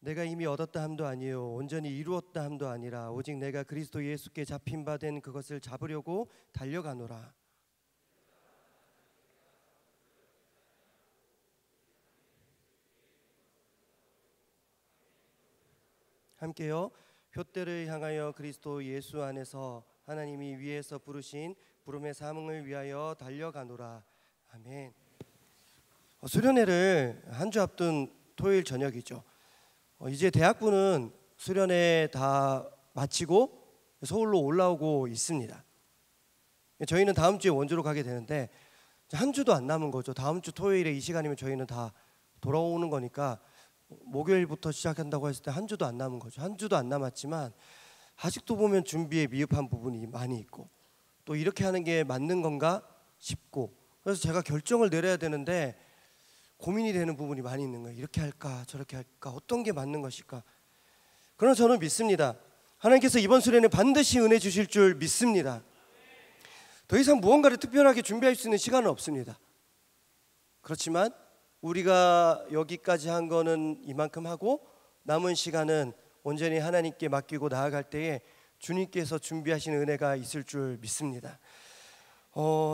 내가 이미 얻었다 함도 아니요 온전히 이루었다 함도 아니라 오직 내가 그리스도 예수께 잡힌 바 된 그것을 잡으려고 달려가노라. 함께요. 표대를 향하여 그리스도 예수 안에서 하나님이 위에서 부르신 부름의 사명을 위하여 달려가노라. 아멘. 수련회를 한 주 앞둔 토요일 저녁이죠. 이제 대학부는 수련회 다 마치고 서울로 올라오고 있습니다. 저희는 다음 주에 원주로 가게 되는데 한 주도 안 남은 거죠. 다음 주 토요일에 이 시간이면 저희는 다 돌아오는 거니까 목요일부터 시작한다고 했을 때 한 주도 안 남은 거죠. 한 주도 안 남았지만 아직도 보면 준비에 미흡한 부분이 많이 있고 또 이렇게 하는 게 맞는 건가 싶고 그래서 제가 결정을 내려야 되는데 고민이 되는 부분이 많이 있는 거예요. 이렇게 할까 저렇게 할까 어떤 게 맞는 것일까. 그러나 저는 믿습니다. 하나님께서 이번 수련에 반드시 은혜 주실 줄 믿습니다. 더 이상 무언가를 특별하게 준비할 수 있는 시간은 없습니다. 그렇지만 우리가 여기까지 한 거는 이만큼 하고 남은 시간은 온전히 하나님께 맡기고 나아갈 때에 주님께서 준비하신 은혜가 있을 줄 믿습니다.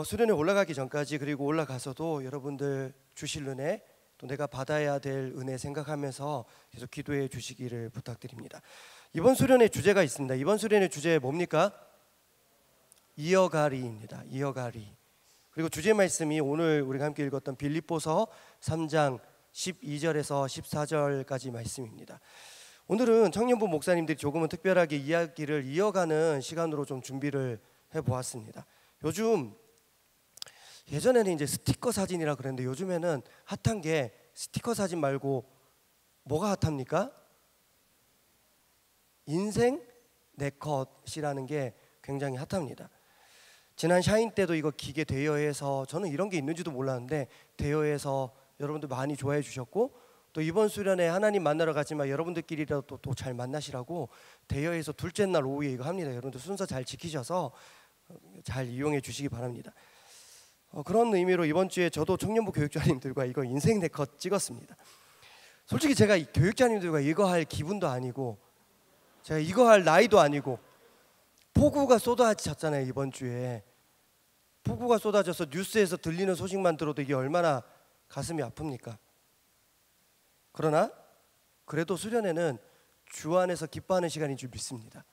수련회 올라가기 전까지 그리고 올라가서도 여러분들 주실 은혜 또 내가 받아야 될 은혜 생각하면서 계속 기도해 주시기를 부탁드립니다. 이번 수련회 주제가 있습니다. 이번 수련회 주제 뭡니까? 이어가리입니다. 이어가리. 그리고 주제 말씀이 오늘 우리가 함께 읽었던 빌립보서 3장 12절에서 14절까지 말씀입니다. 오늘은 청년부 목사님들이 조금은 특별하게 이야기를 이어가는 시간으로 좀 준비를 해보았습니다. 요즘 예전에는 이제 스티커 사진이라 그랬는데 요즘에는 핫한 게 스티커 사진 말고 뭐가 핫합니까? 인생 네컷이라는 게 굉장히 핫합니다. 지난 샤인 때도 이거 기계 대여해서 저는 이런 게 있는지도 몰랐는데 대여해서 여러분들 많이 좋아해 주셨고 또 이번 수련회 하나님 만나러 가지만 여러분들끼리라도 또 잘 만나시라고 대여해서 둘째 날 오후에 이거 합니다. 여러분들 순서 잘 지키셔서 잘 이용해 주시기 바랍니다. 그런 의미로 이번 주에 저도 청년부 교육자님들과 이거 인생 네컷 찍었습니다. 솔직히 제가 이 교육자님들과 이거 할 기분도 아니고 제가 이거 할 나이도 아니고 폭우가 쏟아졌잖아요. 이번 주에 폭우가 쏟아져서 뉴스에서 들리는 소식만 들어도 이게 얼마나 가슴이 아픕니까? 그러나 그래도 수련회는 주 안에서 기뻐하는 시간인 줄 믿습니다.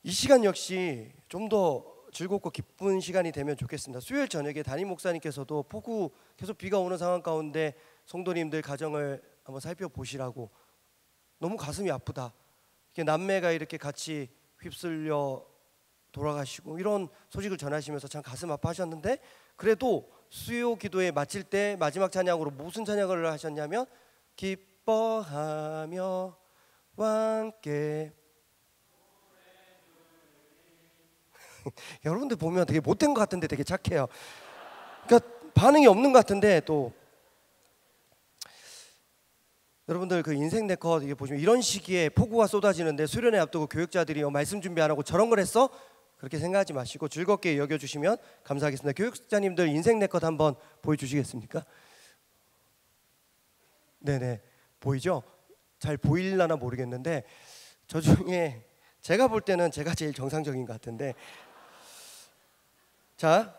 이 시간 역시 좀 더 즐겁고 기쁜 시간이 되면 좋겠습니다. 수요일 저녁에 담임 목사님께서도 폭우 계속 비가 오는 상황 가운데 성도님들 가정을 한번 살펴보시라고 너무 가슴이 아프다. 이렇게 남매가 이렇게 같이 휩쓸려 돌아가시고 이런 소식을 전하시면서 참 가슴 아파하셨는데 그래도 수요 기도에 마칠 때 마지막 찬양으로 무슨 찬양을 하셨냐면 기뻐하며 함께 여러분들 보면 되게 못된 것 같은데 되게 착해요. 그러니까 반응이 없는 것 같은데 또 여러분들 그 인생 네컷 이게 보시면 이런 시기에 폭우가 쏟아지는데 수련회 앞두고 교육자들이 말씀 준비 안 하고 저런 걸 했어? 그렇게 생각하지 마시고 즐겁게 여겨주시면 감사하겠습니다. 교육자님들 인생 네컷 한번 보여주시겠습니까? 네네 보이죠? 잘 보일라나 모르겠는데 저 중에 제가 볼 때는 제가 제일 정상적인 것 같은데 자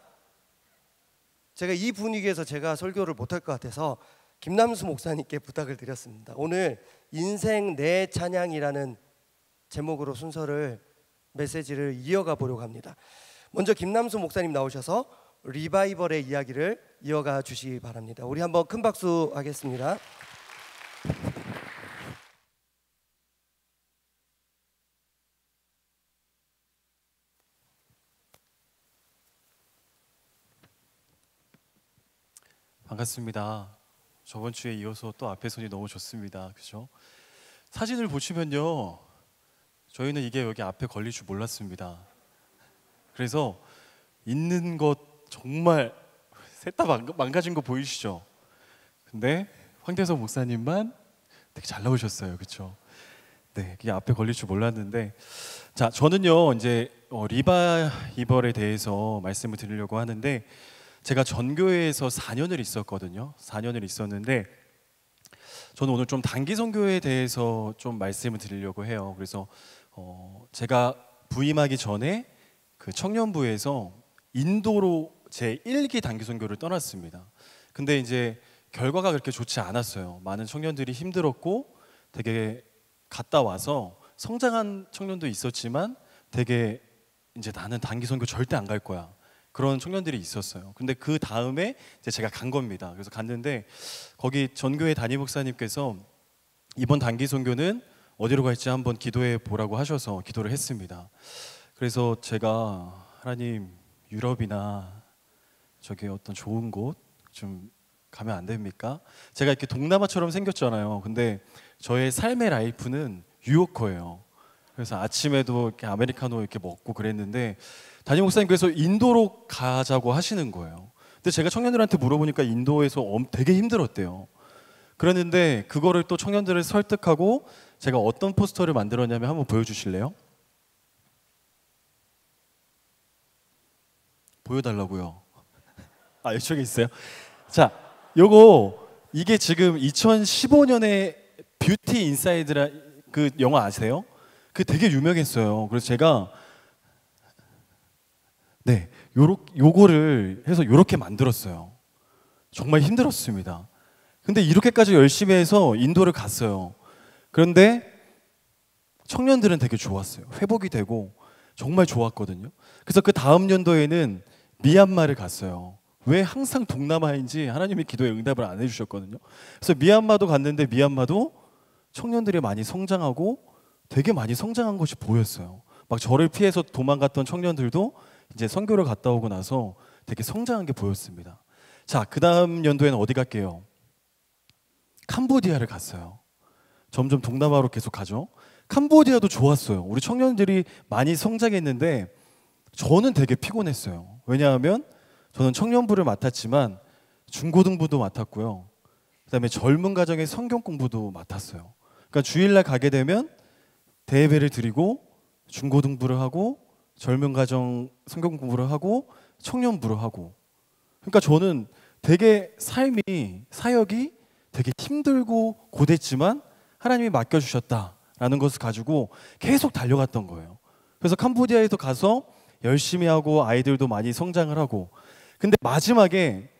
제가 이 분위기에서 제가 설교를 못할 것 같아서 김남수 목사님께 부탁을 드렸습니다. 오늘 인생 내 찬양이라는 제목으로 순서를 메시지를 이어가 보려고 합니다. 먼저 김남수 목사님 나오셔서 리바이벌의 이야기를 이어가 주시기 바랍니다. 우리 한번 큰 박수 하겠습니다. 반갑습니다. 저번 주에 이어서 또 앞에 손이 너무 좋습니다. 그렇죠? 사진을 보시면요, 저희는 이게 여기 앞에 걸릴 줄 몰랐습니다. 그래서 있는 것 정말 셋 다 망가진 거 보이시죠? 근데 황대석 목사님만 되게 잘 나오셨어요, 그렇죠? 네, 이게 앞에 걸릴 줄 몰랐는데, 자, 저는요 이제 리바이벌에 대해서 말씀을 드리려고 하는데. 제가 전교회에서 4년을 있었거든요. 4년을 있었는데 저는 오늘 좀 단기 선교에 대해서 좀 말씀을 드리려고 해요. 그래서 제가 부임하기 전에 그 청년부에서 인도로 제 1기 단기 선교를 떠났습니다. 근데 이제 결과가 그렇게 좋지 않았어요. 많은 청년들이 힘들었고 되게 갔다 와서 성장한 청년도 있었지만 되게 이제 나는 단기 선교 절대 안 갈 거야. 그런 청년들이 있었어요. 근데 그 다음에 이제 제가 간 겁니다. 그래서 갔는데 거기 전교회 담임 목사님께서 이번 단기 선교는 어디로 갈지 한번 기도해 보라고 하셔서 기도를 했습니다. 그래서 제가 하나님 유럽이나 저기 어떤 좋은 곳 좀 가면 안 됩니까? 제가 이렇게 동남아처럼 생겼잖아요. 근데 저의 삶의 라이프는 뉴요커예요. 그래서 아침에도 이렇게 아메리카노 이렇게 먹고 그랬는데 담임 목사님께서 인도로 가자고 하시는 거예요. 근데 제가 청년들한테 물어보니까 인도에서 되게 힘들었대요. 그랬는데 그거를 또 청년들을 설득하고 제가 어떤 포스터를 만들었냐면 한번 보여주실래요? 보여달라고요. 아, 이쪽에 있어요. 자, 이게 지금 2015년에 뷰티 인사이드라 그 영화 아세요? 그 되게 유명했어요. 그래서 제가 요거를 해서 요렇게 만들었어요. 정말 힘들었습니다. 근데 이렇게까지 열심히 해서 인도를 갔어요. 그런데 청년들은 되게 좋았어요. 회복이 되고 정말 좋았거든요. 그래서 그 다음 연도에는 미얀마를 갔어요. 왜 항상 동남아인지 하나님의 기도에 응답을 안 해주셨거든요. 그래서 미얀마도 갔는데 미얀마도 청년들이 많이 성장하고 되게 많이 성장한 것이 보였어요. 막 저를 피해서 도망갔던 청년들도 이제 선교를 갔다 오고 나서 되게 성장한 게 보였습니다. 자, 그 다음 연도에는 어디 갈게요? 캄보디아를 갔어요. 점점 동남아로 계속 가죠. 캄보디아도 좋았어요. 우리 청년들이 많이 성장했는데 저는 되게 피곤했어요. 왜냐하면 저는 청년부를 맡았지만 중고등부도 맡았고요. 그다음에 젊은 가정의 성경 공부도 맡았어요. 그러니까 주일날 가게 되면 대예배를 드리고 중고등부를 하고 젊은 가정 성경 공부를 하고 청년부를 하고. 그러니까 저는 되게 사역이 되게 힘들고 고됐지만 하나님이 맡겨주셨다라는 것을 가지고 계속 달려갔던 거예요. 그래서 캄보디아에서 가서 열심히 하고 아이들도 많이 성장을 하고, 근데 마지막에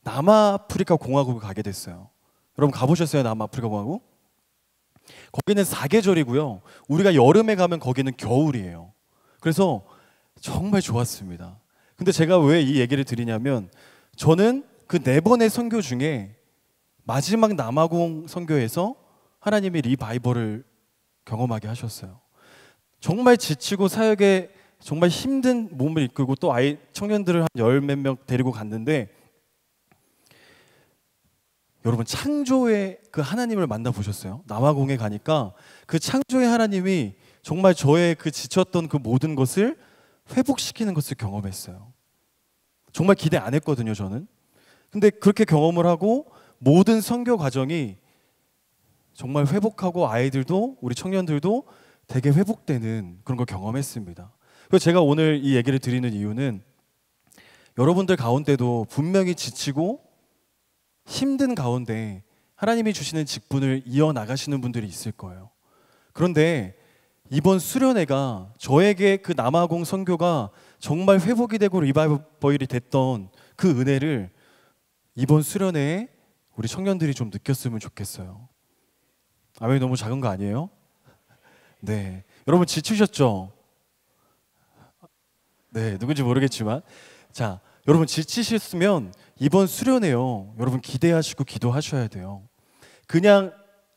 남아프리카 공화국을 가게 됐어요. 여러분 가보셨어요? 남아프리카 공화국? 거기는 사계절이고요. 우리가 여름에 가면 거기는 겨울이에요. 그래서 정말 좋았습니다. 근데 제가 왜 이 얘기를 드리냐면 저는 그 4번의 선교 중에 마지막 남아공 선교에서 하나님이 리바이벌을 경험하게 하셨어요. 정말 지치고 사역에 정말 힘든 몸을 이끌고 또 청년들을 한 10몇 명 데리고 갔는데, 여러분 창조의 그 하나님을 만나보셨어요? 남아공에 가니까 그 창조의 하나님이 정말 저의 그 지쳤던 그 모든 것을 회복시키는 것을 경험했어요. 정말 기대 안 했거든요, 저는. 근데 그렇게 경험을 하고 모든 선교 과정이 정말 회복하고 아이들도 우리 청년들도 되게 회복되는 그런 걸 경험했습니다. 그래서 제가 오늘 이 얘기를 드리는 이유는 여러분들 가운데도 분명히 지치고 힘든 가운데 하나님이 주시는 직분을 이어나가시는 분들이 있을 거예요. 그런데 이번 수련회가 저에게 그 남아공 선교가 정말 회복이 되고 리바이벌이 됐던 그 은혜를 이번 수련회에 우리 청년들이 좀 느꼈으면 좋겠어요. 아멘이 너무 작은 거 아니에요? 네, 여러분 지치셨죠? 네, 누군지 모르겠지만 자, 여러분 지치셨으면 이번 수련회요, 여러분 기대하시고 기도하셔야 돼요. 그냥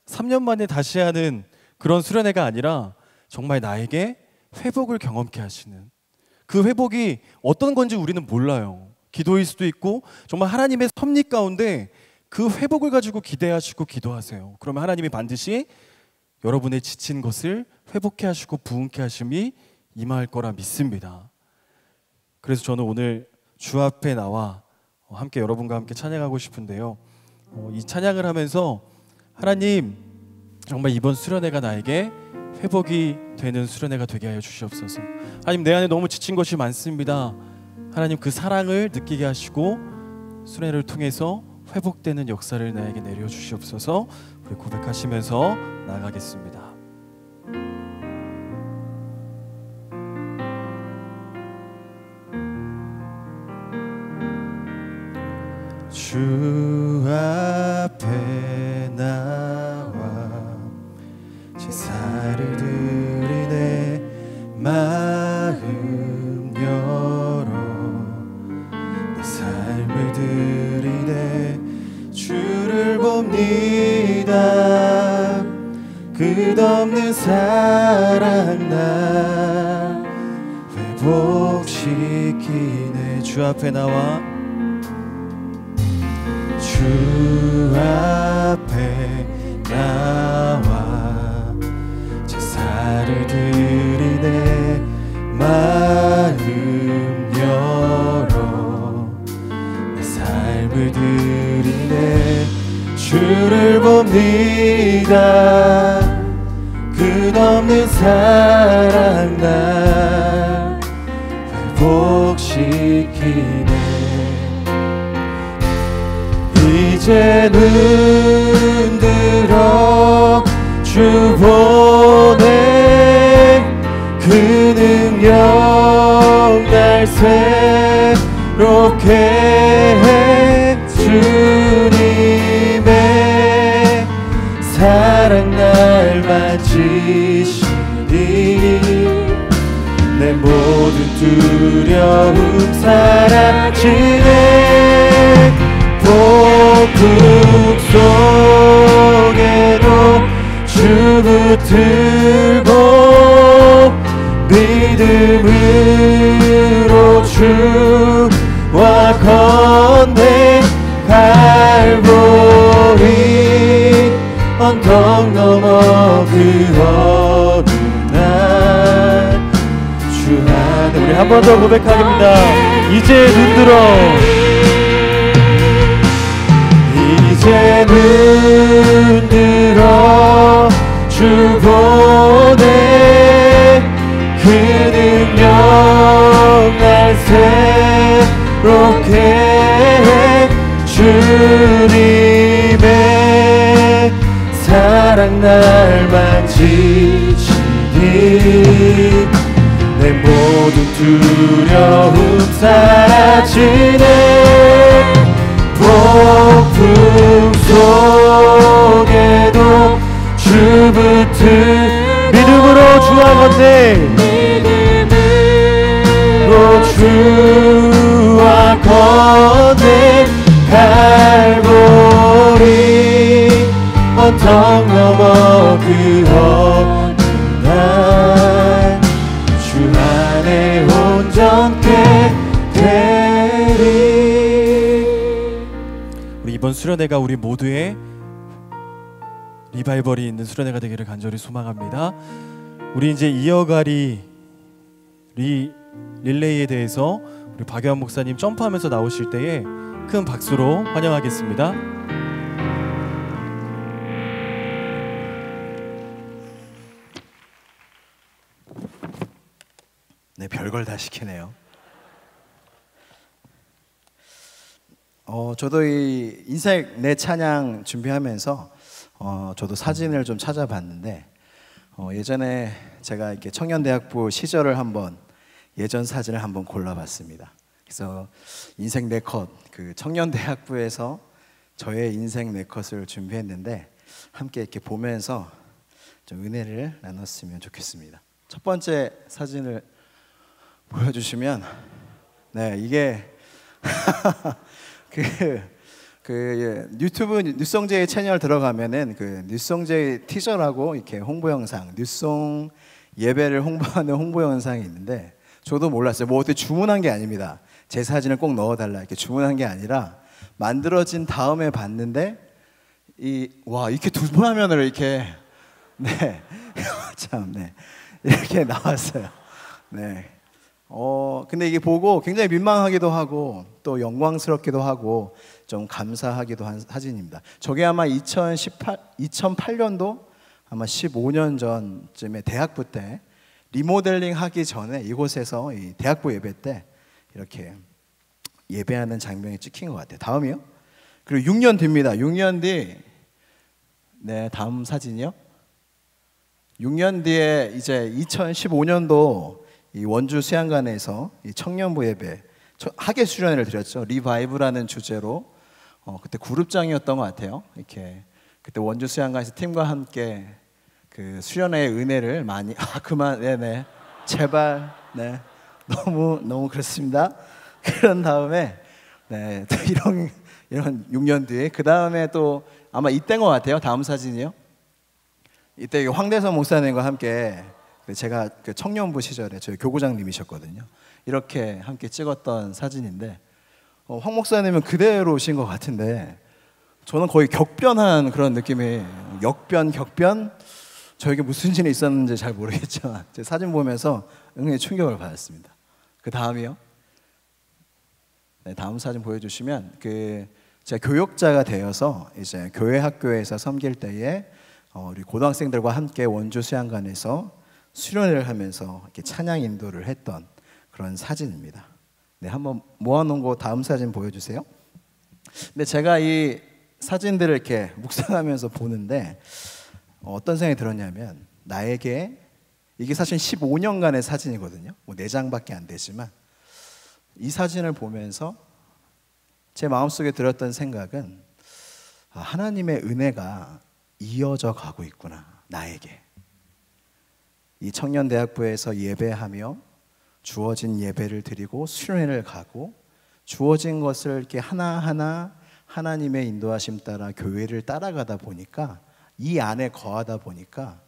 3년 만에 다시 하는 그런 수련회가 아니라 정말 나에게 회복을 경험케 하시는, 그 회복이 어떤 건지 우리는 몰라요. 기도일 수도 있고 정말 하나님의 섭리 가운데 그 회복을 가지고 기대하시고 기도하세요. 그러면 하나님이 반드시 여러분의 지친 것을 회복케 하시고 부흥케 하심이 임할 거라 믿습니다. 그래서 저는 오늘 주 앞에 나와 함께 여러분과 함께 찬양하고 싶은데요, 이 찬양을 하면서 하나님 정말 이번 수련회가 나에게 회복이 되는 수련회가 되게 하여 주시옵소서. 하나님, 내 안에 너무 지친 것이 많습니다. 하나님 그 사랑을 느끼게 하시고 수련회를 통해서 회복되는 역사를 나에게 내려주시옵소서. 우리 고백하시면서 나아가겠습니다. 주 앞에 나와 제사를 드리네. 마음 열어 내 삶을 드리네. 주를 봅니다. 끝없는 사랑 날 회복시키네. 주 앞에 나와 주 앞에 나와 제사를 드리네. 마음 열어 내 삶을 드리네. 주를 봅니다. 끝없는 사랑 날 회복시키네. 이제 눈 들어 주 보내. 그 능력 날 새롭게 해. 주님의 사랑 날 만지시니 내 모든 두려움 사라지네. 폭풍 속에도 주 붙들고 믿음으로 주와 건네. 갈보리 언덕 넘어 그 어느 날 주 안에. 우리 한 번 더 고백하겠습니다. 이제 눈 들어 이제 눈 들어 주 보내. 그 능력 날 새롭게 해. 주님의 사랑 날 만지시니 내 모든 두려움 사라지네. 폭풍 속에도 주 붙들 믿음으로 주와 건네. 믿음으로 주와 건네. 갈보리 언덕 넘어 그 어느 날 주 안에 온전케 되리. 우리 이번 수련회가 우리 모두의 리바이벌이 있는 수련회가 되기를 간절히 소망합니다. 우리 이제 이어가리 릴레이에 대해서 우리 박여한 목사님 점프하면서 나오실 때에 큰 박수로 환영하겠습니다. 네, 별걸 다 시키네요. 저도 이 인생 내 찬양 준비하면서 저도 사진을 좀 찾아봤는데 예전에 제가 이렇게 청년대학부 시절을 한번 예전 사진을 한번 골라봤습니다. 그래서 인생 네 컷, 그 청년대학부에서 저의 인생 네 컷을 준비했는데 함께 이렇게 보면서 좀 은혜를 나눴으면 좋겠습니다. 첫 번째 사진을 보여주시면, 네, 이게 유튜브 뉴송제이 채널 들어가면은 그 뉴송제이 티저라고 이렇게 홍보 영상, 뉴송 예배를 홍보하는 홍보 영상이 있는데 저도 몰랐어요. 뭐 어떻게 주문한 게 아닙니다. 제 사진을 꼭 넣어달라 이렇게 주문한 게 아니라 만들어진 다음에 봤는데 와 이렇게 두 번 화면을 이렇게 네 참 네 이렇게 나왔어요. 네. 근데 이게 보고 굉장히 민망하기도 하고 또 영광스럽기도 하고 좀 감사하기도 한 사진입니다. 저게 아마 2008년도 아마 15년 전쯤에 대학부 때 리모델링 하기 전에 이곳에서 이 대학부 예배 때 이렇게 예배하는 장면이 찍힌 것 같아요. 다음이요. 그리고 6년 뒤입니다. 6년 뒤. 네, 다음 사진이요. 6년 뒤에 이제 2015년도 이 원주 수양관에서 이 청년부 예배 학예 수련회를 드렸죠. 리바이브라는 주제로. 그때 그룹장이었던 것 같아요. 이렇게 그때 원주 수양관에서 팀과 함께 그 수련회의 은혜를 많이 그만 네네 제발 네 너무 그렇습니다. 그런 다음에 네 또 이런 6년 뒤에 그 다음에 또 아마 이때인 것 같아요. 다음 사진이요. 이때 황대선 목사님과 함께 제가 그 청년부 시절에 저희 교구장님이셨거든요. 이렇게 함께 찍었던 사진인데 황 목사님은 그대로 오신 것 같은데 저는 거의 격변한 그런 느낌이 격변 저에게 무슨 일이 있었는지 잘 모르겠지만 제 사진 보면서 은근히 충격을 받았습니다. 그 다음이요. 네, 다음 사진 보여주시면 제가 교역자가 되어서 이제 교회 학교에서 섬길 때에 우리 고등학생들과 함께 원주 수양관에서 수련회를 하면서 이렇게 찬양 인도를 했던 그런 사진입니다. 네, 한번 모아놓은 거 다음 사진 보여주세요. 근데 제가 이 사진들을 이렇게 묵상하면서 보는데 어떤 생각이 들었냐면 나에게 이게 사실 15년간의 사진이거든요. 뭐 4장밖에 안 되지만 이 사진을 보면서 제 마음속에 들었던 생각은 하나님의 은혜가 이어져 가고 있구나. 나에게 이 청년대학부에서 예배하며 주어진 예배를 드리고 수련회를 가고 주어진 것을 이렇게 하나하나 하나님의 인도하심 따라 교회를 따라가다 보니까 이 안에 거하다 보니까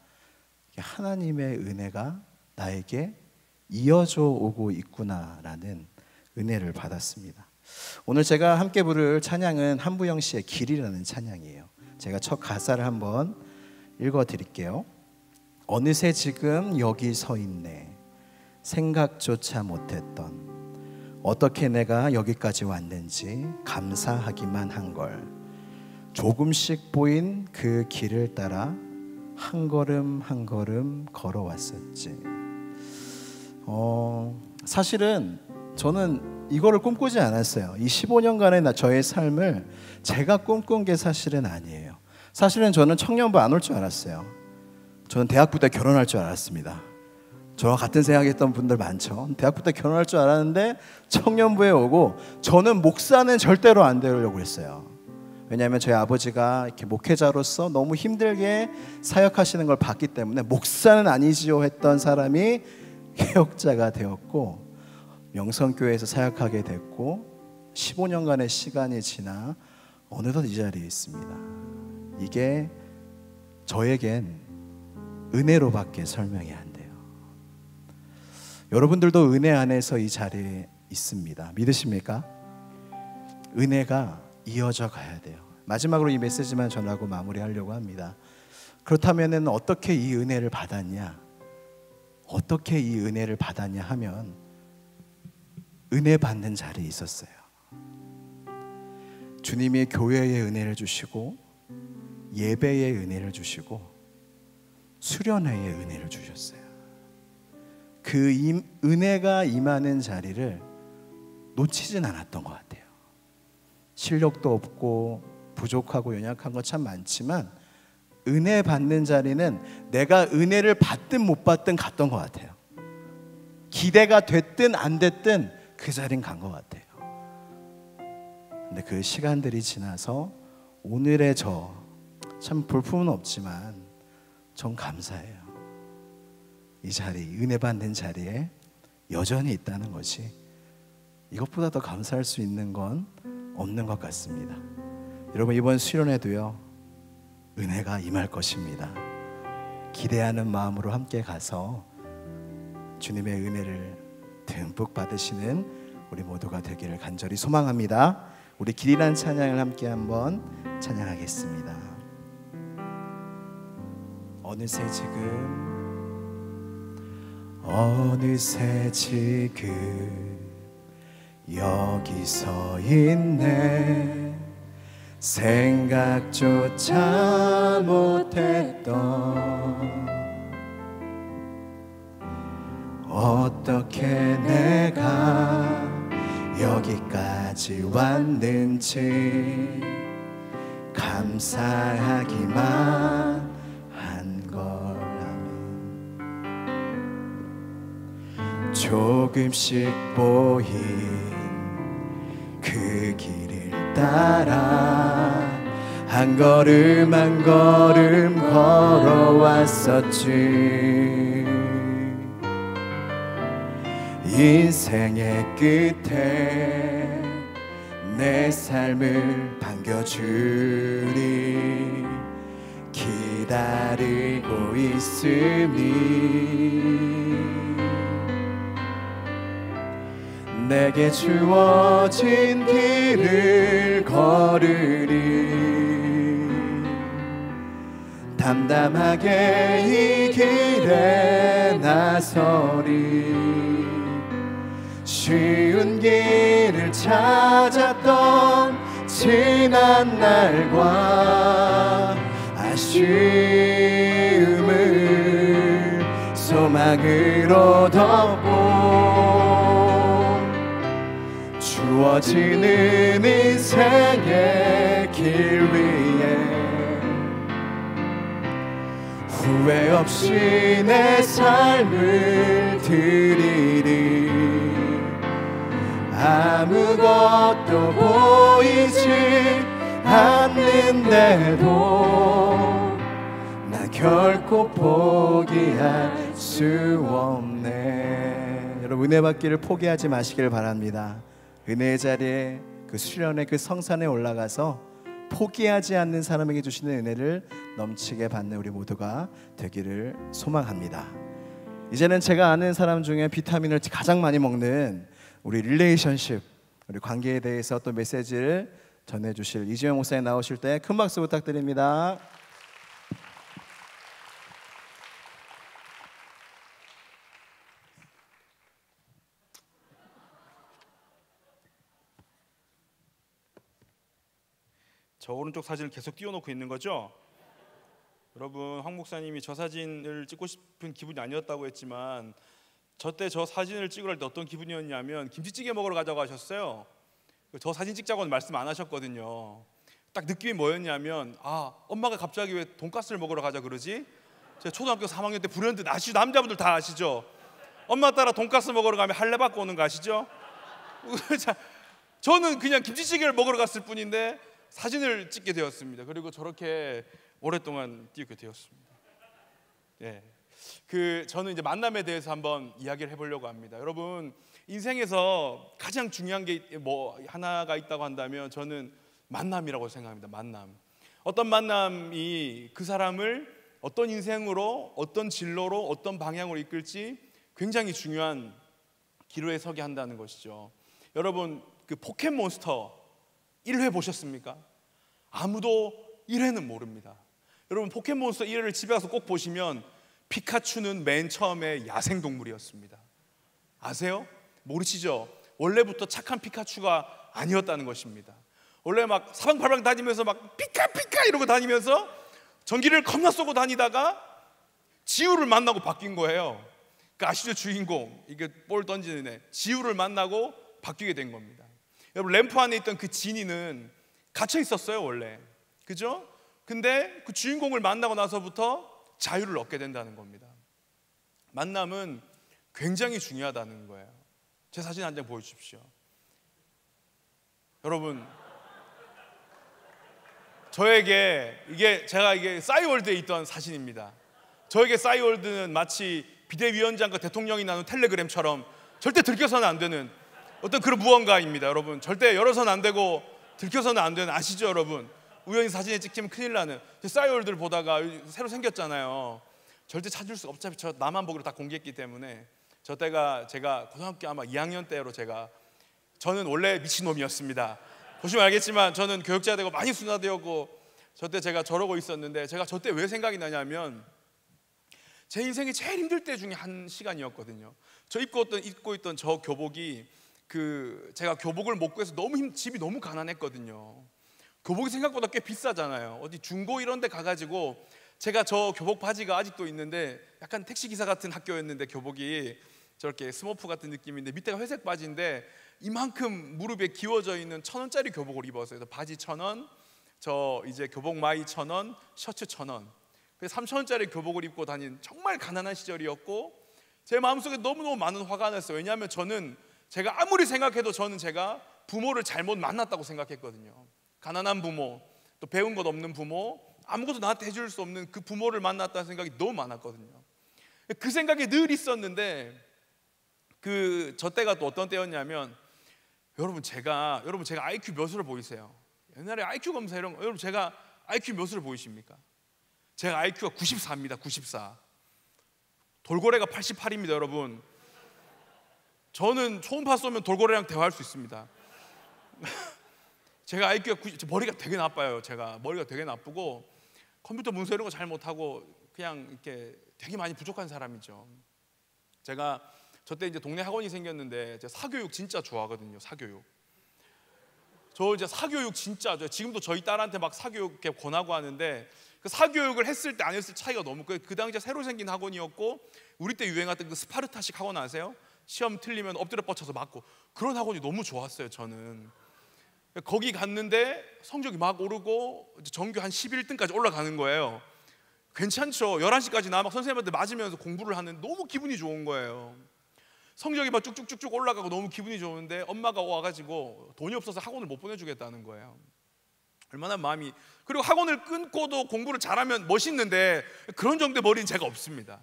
하나님의 은혜가 나에게 이어져 오고 있구나라는 은혜를 받았습니다. 오늘 제가 함께 부를 찬양은 한부영 씨의 길이라는 찬양이에요. 제가 첫 가사를 한번 읽어드릴게요. 어느새 지금 여기 서 있네. 생각조차 못했던 어떻게 내가 여기까지 왔는지 감사하기만 한걸. 조금씩 보인 그 길을 따라 한 걸음 한 걸음 걸어왔었지. 사실은 저는 이거를 꿈꾸지 않았어요. 이 15년간의 저의 삶을 제가 꿈꾼 게 사실은 아니에요. 사실은 저는 청년부 안 올 줄 알았어요. 저는 대학부 때 결혼할 줄 알았습니다. 저와 같은 생각했던 분들 많죠. 대학부 때 결혼할 줄 알았는데 청년부에 오고 저는 목사는 절대로 안 되려고 했어요. 왜냐하면 저희 아버지가 이렇게 목회자로서 너무 힘들게 사역하시는 걸 봤기 때문에 목사는 아니지요 했던 사람이 개혁자가 되었고 명성교회에서 사역하게 됐고 15년간의 시간이 지나 어느덧 이 자리에 있습니다. 이게 저에겐 은혜로밖에 설명이 안 돼요. 여러분들도 은혜 안에서 이 자리에 있습니다. 믿으십니까? 은혜가 이어져 가야 돼요. 마지막으로 이 메시지만 전하고 마무리하려고 합니다. 그렇다면 어떻게 이 은혜를 받았냐? 어떻게 이 은혜를 받았냐 하면 은혜 받는 자리에 있었어요. 주님이 교회의 은혜를 주시고 예배의 은혜를 주시고 수련회의 은혜를 주셨어요. 그 은혜가 임하는 자리를 놓치진 않았던 것 같아요. 실력도 없고 부족하고 연약한 거 참 많지만 은혜 받는 자리는 내가 은혜를 받든 못 받든 갔던 것 같아요. 기대가 됐든 안 됐든 그 자리는 간 것 같아요. 근데 그 시간들이 지나서 오늘의 저 참 볼품은 없지만 전 감사해요. 이 자리, 은혜 받는 자리에 여전히 있다는 것이 이것보다 더 감사할 수 있는 건 없는 것 같습니다. 여러분 이번 수련회도요 은혜가 임할 것입니다. 기대하는 마음으로 함께 가서 주님의 은혜를 듬뿍 받으시는 우리 모두가 되기를 간절히 소망합니다. 우리 길이란 찬양을 함께 한번 찬양하겠습니다. 어느새 지금 여기 서 있네. 생각조차 못했던 어떻게 내가 여기까지 왔는지 감사하기만 한 거라면 조금씩 보인 그 길을 따라 한 걸음 한 걸음 걸어왔었지. 인생의 끝에 내 삶을 반겨주리 기다리고 있으니 내게 주어진 길을 걸으리 담담하게 이 길에 나서리 쉬운 길을 찾았던 지난 날과 아쉬움을 소망으로 덮고 주어지는 인생의 길 위에 후회 없이 내 삶을 드리리 아무것도 보이지 않는데도 나 결코 포기할 수 없네. 여러분 은혜 받기를 포기하지 마시길 바랍니다. 은혜의 자리에 그 수련의 그 성산에 올라가서 포기하지 않는 사람에게 주시는 은혜를 넘치게 받는 우리 모두가 되기를 소망합니다. 이제는 제가 아는 사람 중에 비타민을 가장 많이 먹는 우리 릴레이션십, 우리 관계에 대해서 또 메시지를 전해주실 이지영 목사님 나오실 때 큰 박수 부탁드립니다. 저 오른쪽 사진을 계속 띄워놓고 있는 거죠? 여러분, 황 목사님이 저 사진을 찍고 싶은 기분이 아니었다고 했지만 저 때 저 사진을 찍으러 때 어떤 기분이었냐면 김치찌개 먹으러 가자고 하셨어요. 저 사진 찍자고는 말씀 안 하셨거든요. 딱 느낌이 뭐였냐면 엄마가 갑자기 왜 돈가스를 먹으러 가자 그러지? 제가 초등학교 3학년 때 불현듯 아시죠? 남자분들 다 아시죠? 엄마 따라 돈가스 먹으러 가면 할례 받고 오는 거 아시죠? 저는 그냥 김치찌개를 먹으러 갔을 뿐인데 사진을 찍게 되었습니다. 그리고 저렇게 오랫동안 띄우게 되었습니다. 예. 저는 이제 만남에 대해서 한번 이야기를 해보려고 합니다. 여러분, 인생에서 가장 중요한 게 뭐 하나가 있다고 한다면 저는 만남이라고 생각합니다. 만남. 어떤 만남이 그 사람을 어떤 인생으로, 어떤 진로로, 어떤 방향으로 이끌지 굉장히 중요한 기로에 서게 한다는 것이죠. 여러분, 그 포켓몬스터 1회 보셨습니까? 아무도 1회는 모릅니다. 여러분, 포켓몬스터 1회를 집에 가서 꼭 보시면 피카츄는 맨 처음에 야생동물이었습니다. 아세요? 모르시죠? 원래부터 착한 피카츄가 아니었다는 것입니다. 원래 막 사방팔방 다니면서 막 피카피카 이러고 다니면서 전기를 겁나 쏘고 다니다가 지우를 만나고 바뀐 거예요. 그 아시죠? 주인공, 이게 볼 던지는 애, 지우를 만나고 바뀌게 된 겁니다. 여러분, 램프 안에 있던 그 지니는 갇혀 있었어요 원래, 그죠? 근데 그 주인공을 만나고 나서부터 자유를 얻게 된다는 겁니다. 만남은 굉장히 중요하다는 거예요. 제 사진 한 장 보여주십시오. 여러분, 저에게 이게 싸이월드에 있던 사진입니다. 저에게 싸이월드는 마치 비대위원장과 대통령이 나눈 텔레그램처럼 절대 들켜서는 안 되는 어떤 그런 무언가입니다. 여러분, 절대 열어서는 안 되고 들켜서는 안 되는, 아시죠 여러분? 우연히 사진에 찍히면 큰일 나는. 싸이월드를 보다가 새로 생겼잖아요. 절대 찾을 수 없죠. 저 나만 보기로 다 공개했기 때문에. 저 때가 제가 고등학교 아마 2학년 때로 저는 원래 미친놈이었습니다. 보시면 알겠지만 저는 교육자가 되고 많이 순화되었고 저 때 제가 저러고 있었는데, 제가 저 때 왜 생각이 나냐면 제 인생이 제일 힘들 때 중에 한 시간이었거든요. 저 입고 있던 저 교복이 제가 교복을 못 구해서 집이 너무 가난했거든요. 교복이 생각보다 꽤 비싸잖아요. 어디 중고 이런 데 가가지고 제가 저 교복 바지가 아직도 있는데 약간 택시기사 같은 학교였는데 교복이 저렇게 스머프 같은 느낌인데 밑에가 회색 바지인데 이만큼 무릎에 기워져 있는 1,000원짜리 교복을 입었어요. 그래서 바지 1,000원, 저 이제 교복 마이 1,000원, 셔츠 1,000원, 그래서 3,000원짜리 교복을 입고 다닌 정말 가난한 시절이었고, 제 마음속에 너무너무 많은 화가 났어요. 왜냐하면 저는 제가 아무리 생각해도 저는 제가 부모를 잘못 만났다고 생각했거든요. 가난한 부모, 또 배운 것 없는 부모, 아무것도 나한테 해줄 수 없는 그 부모를 만났다는 생각이 너무 많았거든요. 그 생각이 늘 있었는데, 저 때가 또 어떤 때였냐면, 여러분 제가 IQ 몇으로 보이세요? 옛날에 IQ 검사 이런 거, 여러분 제가 IQ 몇으로 보이십니까? 제가 IQ가 94입니다. 94. 돌고래가 88입니다, 여러분. 저는 초음파 쏘면 돌고래랑 대화할 수 있습니다. 제가 IQ가 머리가 되게 나빠요. 제가 머리가 되게 나쁘고 컴퓨터 문서 이런 거 잘 못하고 그냥 이렇게 되게 많이 부족한 사람이죠. 제가 저때 이제 동네 학원이 생겼는데 제가 사교육 진짜 좋아하거든요. 사교육. 저 이제 사교육 진짜 지금도 저희 딸한테 막 사교육 이렇게 권하고 하는데, 그 사교육을 했을 때 안 했을 때 차이가 너무 그 당시에 새로 생긴 학원이었고, 우리 때 유행했던 그 스파르타식 학원 아세요? 시험 틀리면 엎드려 뻗쳐서 맞고, 그런 학원이 너무 좋았어요. 저는 거기 갔는데 성적이 막 오르고 전교 한 11등까지 올라가는 거예요. 괜찮죠? 11시까지 나 막 선생님한테 맞으면서 공부를 하는, 너무 기분이 좋은 거예요. 성적이 막 쭉쭉쭉쭉 올라가고 너무 기분이 좋은데 엄마가 와가지고 돈이 없어서 학원을 못 보내주겠다는 거예요. 얼마나 마음이, 그리고 학원을 끊고도 공부를 잘하면 멋있는데 그런 정도의 머리는 제가 없습니다.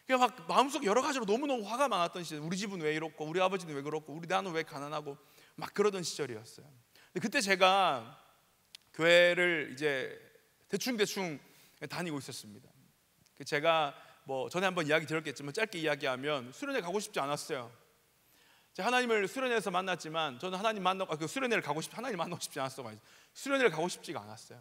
그냥 막 마음속에 여러 가지로 너무너무 화가 많았던 시절, 우리 집은 왜 이렇고, 우리 아버지는 왜 그렇고, 우리 나는 왜 가난하고, 막 그러던 시절이었어요. 근데 그때 제가 교회를 이제 대충 다니고 있었습니다. 제가 뭐 전에 한번 이야기 드렸겠지만 짧게 이야기하면 수련회 가고 싶지 않았어요. 제가 하나님을 수련회에서 만났지만 저는 하나님 그 수련회를 하나님 만나고 싶지 않았어요. 수련회를 가고 싶지가 않았어요.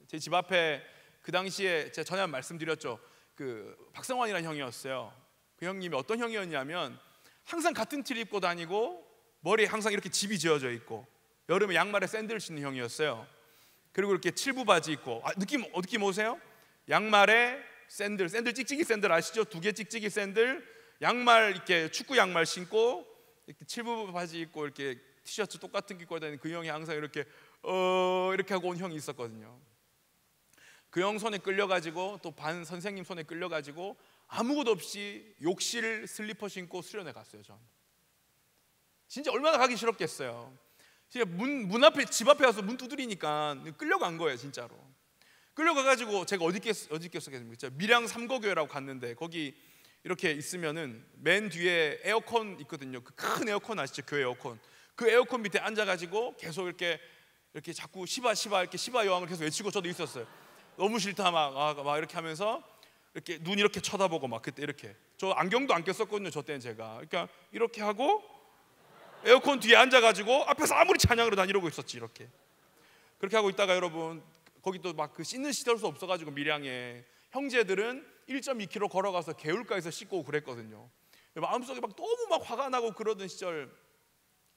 제 집 앞에 그 당시에 제가 전에 말씀드렸죠. 그 박성환이라는 형이었어요. 그 형님이 어떤 형이었냐면 항상 같은 티를 입고 다니고 머리에 항상 이렇게 집이 지어져 있고 여름에 양말에 샌들을 신는 형이었어요. 그리고 이렇게 칠부 바지 입고, 느낌 오세요? 양말에 샌들 찍찍이 샌들 아시죠? 2개 찍찍이 샌들, 양말 이렇게 축구 양말 신고 이렇게 칠부 바지 입고 이렇게 티셔츠 똑같은 거 입고 다니는 그 형이 항상 이렇게 하고 온 형이 있었거든요. 그 형 손에 끌려가지고 또 반 선생님 손에 끌려가지고 아무것도 없이 욕실 슬리퍼 신고 수련회 갔어요. 전 진짜 얼마나 가기 싫었겠어요. 진짜 문 앞에, 집 앞에 와서 문 두드리니까 끌려간 거예요. 진짜로 끌려가가지고 제가 어디 있겠습니까? 밀양 삼거교회라고 갔는데 거기 이렇게 있으면은 맨 뒤에 에어컨 있거든요. 그 큰 에어컨 아시죠? 교회 에어컨. 그 에어컨 밑에 앉아가지고 계속 이렇게 자꾸 시바 이렇게 시바 여왕을 계속 외치고 저도 있었어요. 너무 싫다 막 이렇게 하면서 이렇게 눈 이렇게 쳐다보고 막 그때 이렇게, 저 안경도 안 꼈었거든요. 저 때는 제가. 그러니까 이렇게 하고 에어컨 뒤에 앉아가지고 앞에서 아무리 찬양으로 다니려고 있었지. 이렇게 그렇게 하고 있다가 여러분 거기 또 막 그 씻는 시설도 없어가지고 밀양에 형제들은 1.2km 걸어가서 개울가에서 씻고 오고 그랬거든요. 마음속에 막 너무 막 화가 나고 그러던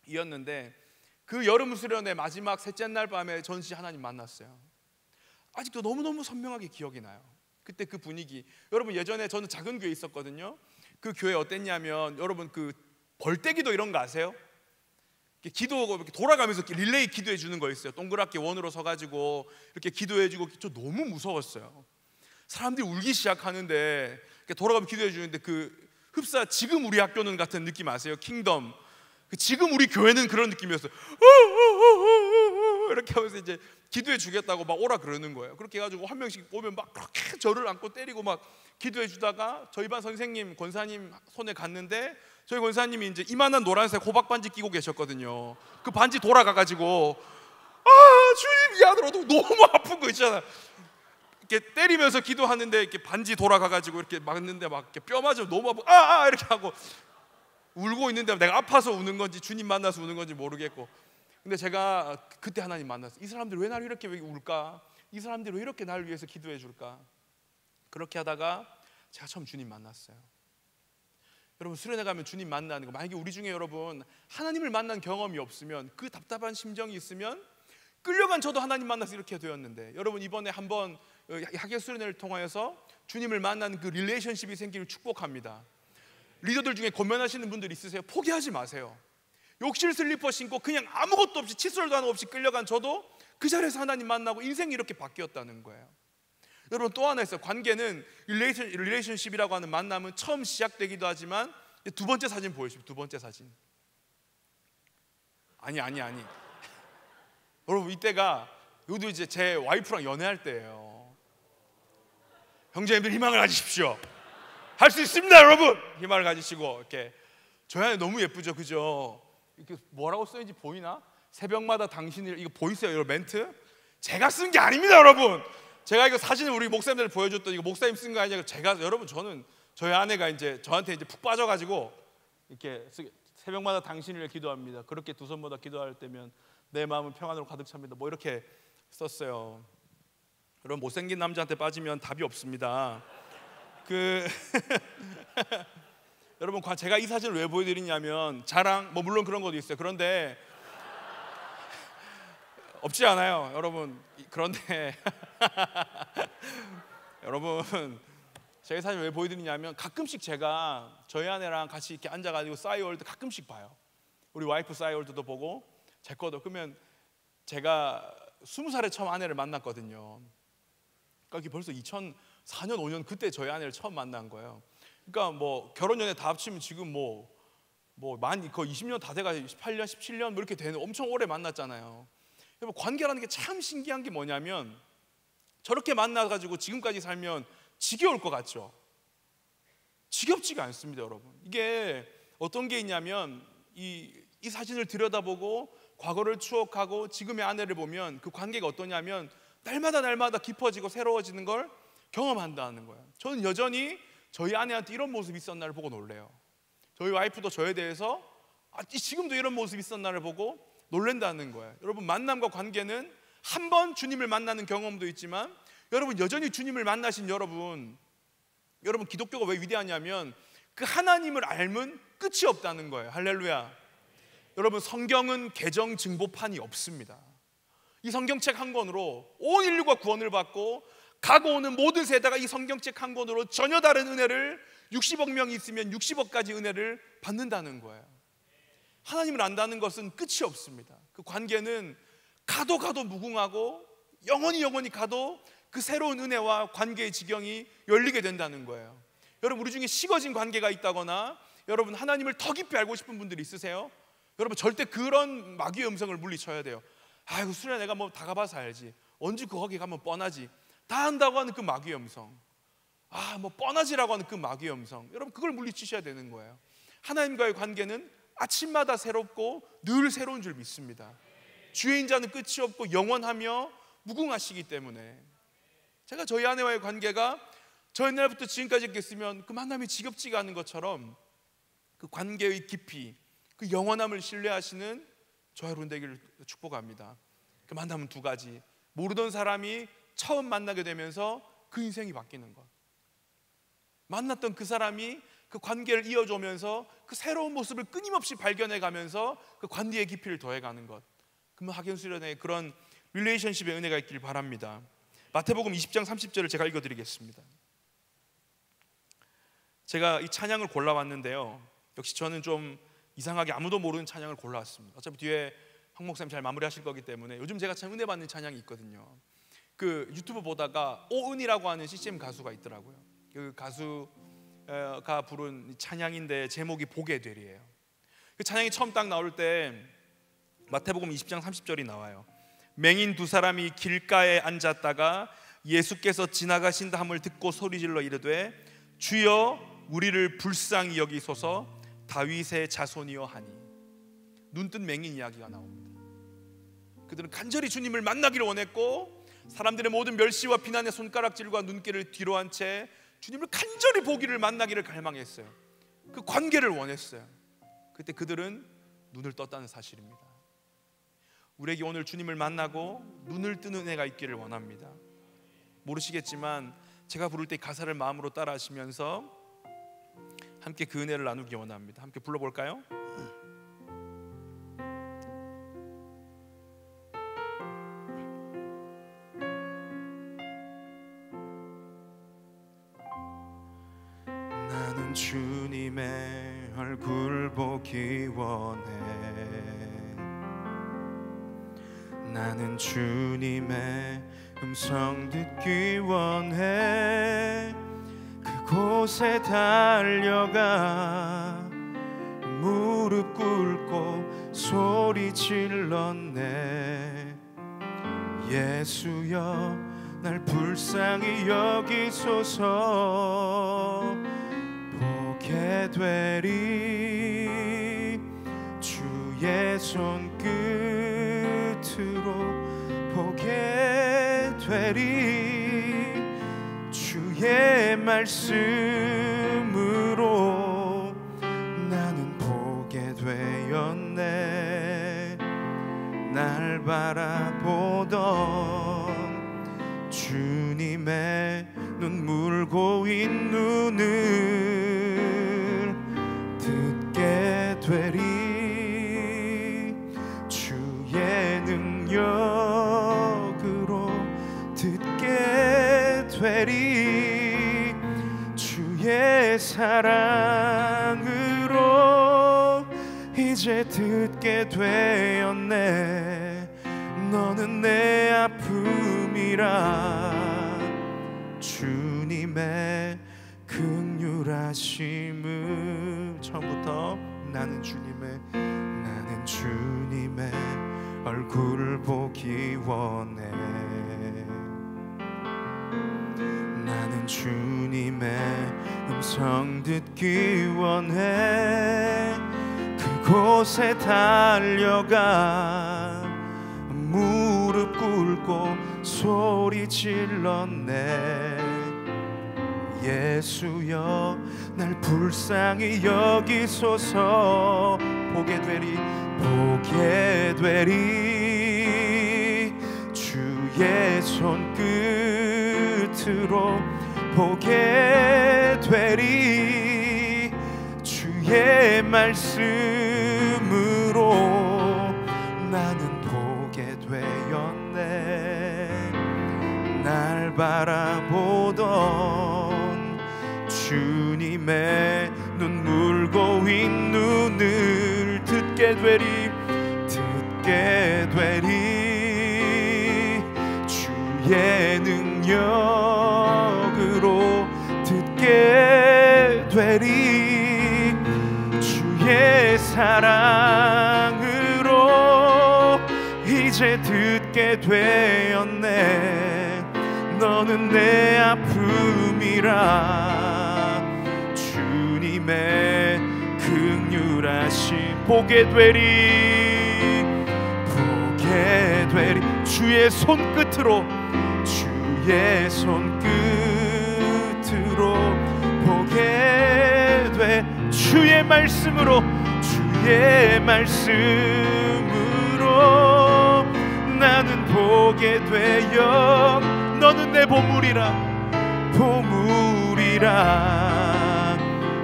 시절이었는데 그 여름 수련회 마지막 셋째 날 밤에 전시 하나님 만났어요. 아직도 너무너무 선명하게 기억이 나요. 그때 그 분위기. 여러분 예전에 저는 작은 교회에 있었거든요. 그 교회 어땠냐면 여러분 그 벌떼기도 이런 거 아세요? 기도하고 이렇게 돌아가면서 릴레이 기도해 주는 거 있어요. 동그랗게 원으로 서가지고 이렇게 기도해 주고. 저 너무 무서웠어요. 사람들이 울기 시작하는데 돌아가면 기도해 주는데 그 흡사 지금 우리 학교는 같은 느낌 아세요? 킹덤. 지금 우리 교회는 그런 느낌이었어요. 이렇게 하면서 이제 기도해 주겠다고 막 오라 그러는 거예요. 그렇게 해가지고 한 명씩 오면 막 그렇게 저를 안고 때리고 막 기도해 주다가 저희 반 선생님 권사님 손에 갔는데 저희 권사님이 이제 이만한 노란색 호박 반지 끼고 계셨거든요. 그 반지 돌아가가지고 주님 미안하더라도 너무 아픈 거 있잖아. 이렇게 때리면서 기도하는데 이렇게 반지 돌아가가지고 이렇게 맞는데 막 이렇게 뼈 맞으면 너무 아파. 이렇게 하고 울고 있는데 내가 아파서 우는 건지 주님 만나서 우는 건지 모르겠고. 근데 제가 그때 하나님 만났어요. 이 사람들이 왜 나를 이렇게 울까? 이 사람들이 왜 이렇게 나를 위해서 기도해 줄까? 그렇게 하다가 제가 처음 주님 만났어요. 여러분 수련회 가면 주님 만나는 거, 만약에 우리 중에 여러분 하나님을 만난 경험이 없으면 그 답답한 심정이 있으면, 끌려간 저도 하나님 만나서 이렇게 되었는데 여러분 이번에 한번 학예 수련회를 통하여서 주님을 만나는 그 릴레이션십이 생기를 축복합니다. 리더들 중에 권면하시는 분들 있으세요? 포기하지 마세요. 욕실 슬리퍼 신고 그냥 아무것도 없이 칫솔도 하나 없이 끌려간 저도 그 자리에서 하나님 만나고 인생이 이렇게 바뀌었다는 거예요. 여러분 또 하나 있어요. 관계는 릴레이션십이라고 하는 만남은 처음 시작되기도 하지만 두 번째 사진 보여주십시오. 두 번째 사진. 아니. 여러분 이때가 이것도 이제 제 와이프랑 연애할 때예요. 형제님들 희망을 가지십시오. 할 수 있습니다, 여러분. 희망을 가지시고 이렇게 저희 안에 너무 예쁘죠, 그죠? 이렇게 뭐라고 써있는지 보이나? 새벽마다 당신을 이거 보이세요, 여러분 멘트? 제가 쓴 게 아닙니다, 여러분. 제가 이거 사진을 우리 목사님들 보여줬더니 이거 목사님 쓴 거 아니냐? 제가 여러분 저는 저희 아내가 이제 저한테 이제 푹 빠져가지고 이렇게 새벽마다 당신을 기도합니다. 그렇게 두 손보다 기도할 때면 내 마음은 평안으로 가득 찹니다. 뭐 이렇게 썼어요. 여러분 못생긴 남자한테 빠지면 답이 없습니다. 여러분 제가 이 사진을 왜 보여드리냐면 자랑 뭐 물론 그런 것도 있어요. 그런데 없지 않아요, 여러분. 그런데 여러분 제가 이 사진 왜 보여드리냐면 가끔씩 제가 저희 아내랑 같이 이렇게 앉아가지고 싸이월드 가끔씩 봐요. 우리 와이프 싸이월드도 보고 제 거도. 그러면 제가 20살에 처음 아내를 만났거든요. 그러니까 벌써 2004년 5년 그때 저희 아내를 처음 만난 거예요. 그러니까 뭐 결혼 연애 다 합치면 지금 거의 20년 다 돼가 18년 17년 뭐 이렇게 되는 엄청 오래 만났잖아요. 관계라는 게 참 신기한 게 뭐냐면 저렇게 만나가지고 지금까지 살면 지겨울 것 같죠? 지겹지가 않습니다, 여러분. 이게 어떤 게 있냐면 이 사진을 들여다보고 과거를 추억하고 지금의 아내를 보면 그 관계가 어떠냐면 날마다 깊어지고 새로워지는 걸 경험한다는 거예요. 저는 여전히 저희 아내한테 이런 모습이 있었나를 보고 놀래요. 저희 와이프도 저에 대해서 지금도 이런 모습이 있었나를 보고 놀란다는 거예요. 여러분 만남과 관계는 한 번 주님을 만나는 경험도 있지만 여러분 여전히 주님을 만나신 여러분 기독교가 왜 위대하냐면 그 하나님을 알면 끝이 없다는 거예요. 할렐루야. 여러분 성경은 개정 증보판이 없습니다. 이 성경책 한 권으로 온 인류가 구원을 받고 가고 오는 모든 세대가 이 성경책 한 권으로 전혀 다른 은혜를 60억 명이 있으면 60억 가지 은혜를 받는다는 거예요. 하나님을 안다는 것은 끝이 없습니다. 그 관계는 가도 무궁하고 영원히 가도 그 새로운 은혜와 관계의 지경이 열리게 된다는 거예요. 여러분 우리 중에 식어진 관계가 있다거나 여러분 하나님을 더 깊이 알고 싶은 분들이 있으세요? 여러분 절대 그런 마귀의 음성을 물리쳐야 돼요. 아이고 수련회 내가 뭐 다 가봐서 알지. 언제 거기 가면 뻔하지. 다 한다고 하는 그 마귀의 음성. 뭐 뻔하지라고 하는 그 마귀의 음성. 여러분 그걸 물리치셔야 되는 거예요. 하나님과의 관계는 아침마다 새롭고 늘 새로운 줄 믿습니다. 주의 인자는 끝이 없고 영원하며 무궁하시기 때문에 제가 저희 아내와의 관계가 저 옛날부터 지금까지 있겠으면 그 만남이 지겹지가 않은 것처럼 그 관계의 깊이 그 영원함을 신뢰하시는 저와 여러분 되기를 축복합니다. 그 만남은 두 가지. 모르던 사람이 처음 만나게 되면서 그 인생이 바뀌는 것. 만났던 그 사람이 그 관계를 이어주면서 그 새로운 모습을 끊임없이 발견해가면서 그 관계의 깊이를 더해가는 것. 그러면 학연수련의 그런 릴레이션십의 은혜가 있길 바랍니다. 마태복음 20장 30절을 제가 읽어드리겠습니다. 제가 이 찬양을 골라왔는데요, 역시 저는 좀 이상하게 아무도 모르는 찬양을 골라왔습니다. 어차피 뒤에 황 목사님 잘 마무리하실 거기 때문에 요즘 제가 참 은혜 받는 찬양이 있거든요. 그 유튜브 보다가 오은이라고 하는 CCM 가수가 있더라고요. 그 가수가 부른 찬양인데 제목이 보게 되리예요. 그 찬양이 처음 딱 나올 때 마태복음 20장 30절이 나와요. 맹인 두 사람이 길가에 앉았다가 예수께서 지나가신다 함을 듣고 소리질러 이르되 주여 우리를 불쌍히 여기소서 다윗의 자손이여 하니. 눈뜬 맹인 이야기가 나옵니다. 그들은 간절히 주님을 만나기를 원했고 사람들의 모든 멸시와 비난의 손가락질과 눈길을 뒤로 한 채 주님을 간절히 보기를 만나기를 갈망했어요. 그 관계를 원했어요. 그때 그들은 눈을 떴다는 사실입니다. 우리에게 오늘 주님을 만나고 눈을 뜨는 은혜가 있기를 원합니다. 모르시겠지만 제가 부를 때 가사를 마음으로 따라 하시면서 함께 그 은혜를 나누기 원합니다. 함께 불러볼까요? 나는 주님의 얼굴 보기 원해. 나는 주님의 음성 듣기 원해. 그곳에 달려가 무릎 꿇고 소리 질렀네. 예수여 날 불쌍히 여기소서. 보게 되리 주의 손끝으로. 보게 되리 주의 말씀으로. 나는 보게 되었네. 날 바라보던 주님의 눈물 고인 눈을 듣게 되리 주의 능력으로. 듣게 되리 주의 사랑으로. 이제 듣게 되었네. 너는 내 아픔이라. 주님의 긍휼하심을. 처음부터 나는 주님의 얼굴을 보기 원해. 나는 주님의 음성 듣기 원해. 그곳에 달려가 무릎 꿇고 소리 질렀네. 예수여 날 불쌍히 여기소서. 보게 되리 주의 손끝으로. 보게 되리 주의 말씀으로. 나는 보게 되었네. 날 바라보던 주님의 눈물 고인 눈을 듣게 되리 주의 능력으로. 듣게 되리 주의 사랑으로. 이제 듣게 되었네. 너는 내 아픔이라. 주님의 긍휼하심. 보게 되리 주의 손끝으로. 주의 손끝으로. 보게 돼 주의 말씀으로. 주의 말씀으로. 나는 보게 되어. 너는 내 보물이라.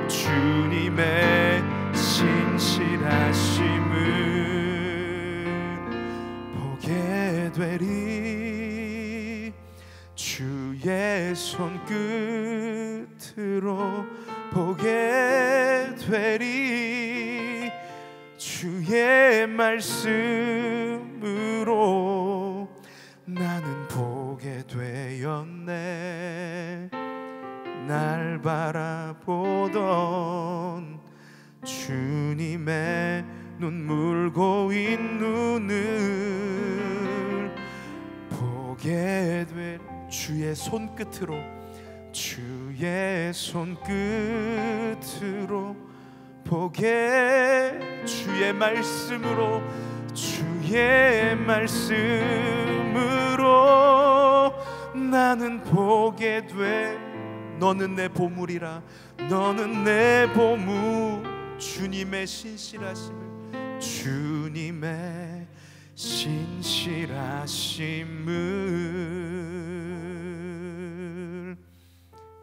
주님의 신실하심을 보게 되리 주의 손끝으로. 보게 되리 주의 말씀으로. 나는 보게 되었네. 날 바라보던 주님의 눈물 고인 눈을 보게 되 주의 손끝으로. 주의 손끝으로. 보게 주의 말씀으로. 주의 말씀으로. 나는 보게 돼. 너는 내 보물이라. 너는 내 보물. 주님의 신실하심을. 주님의 신실하심을.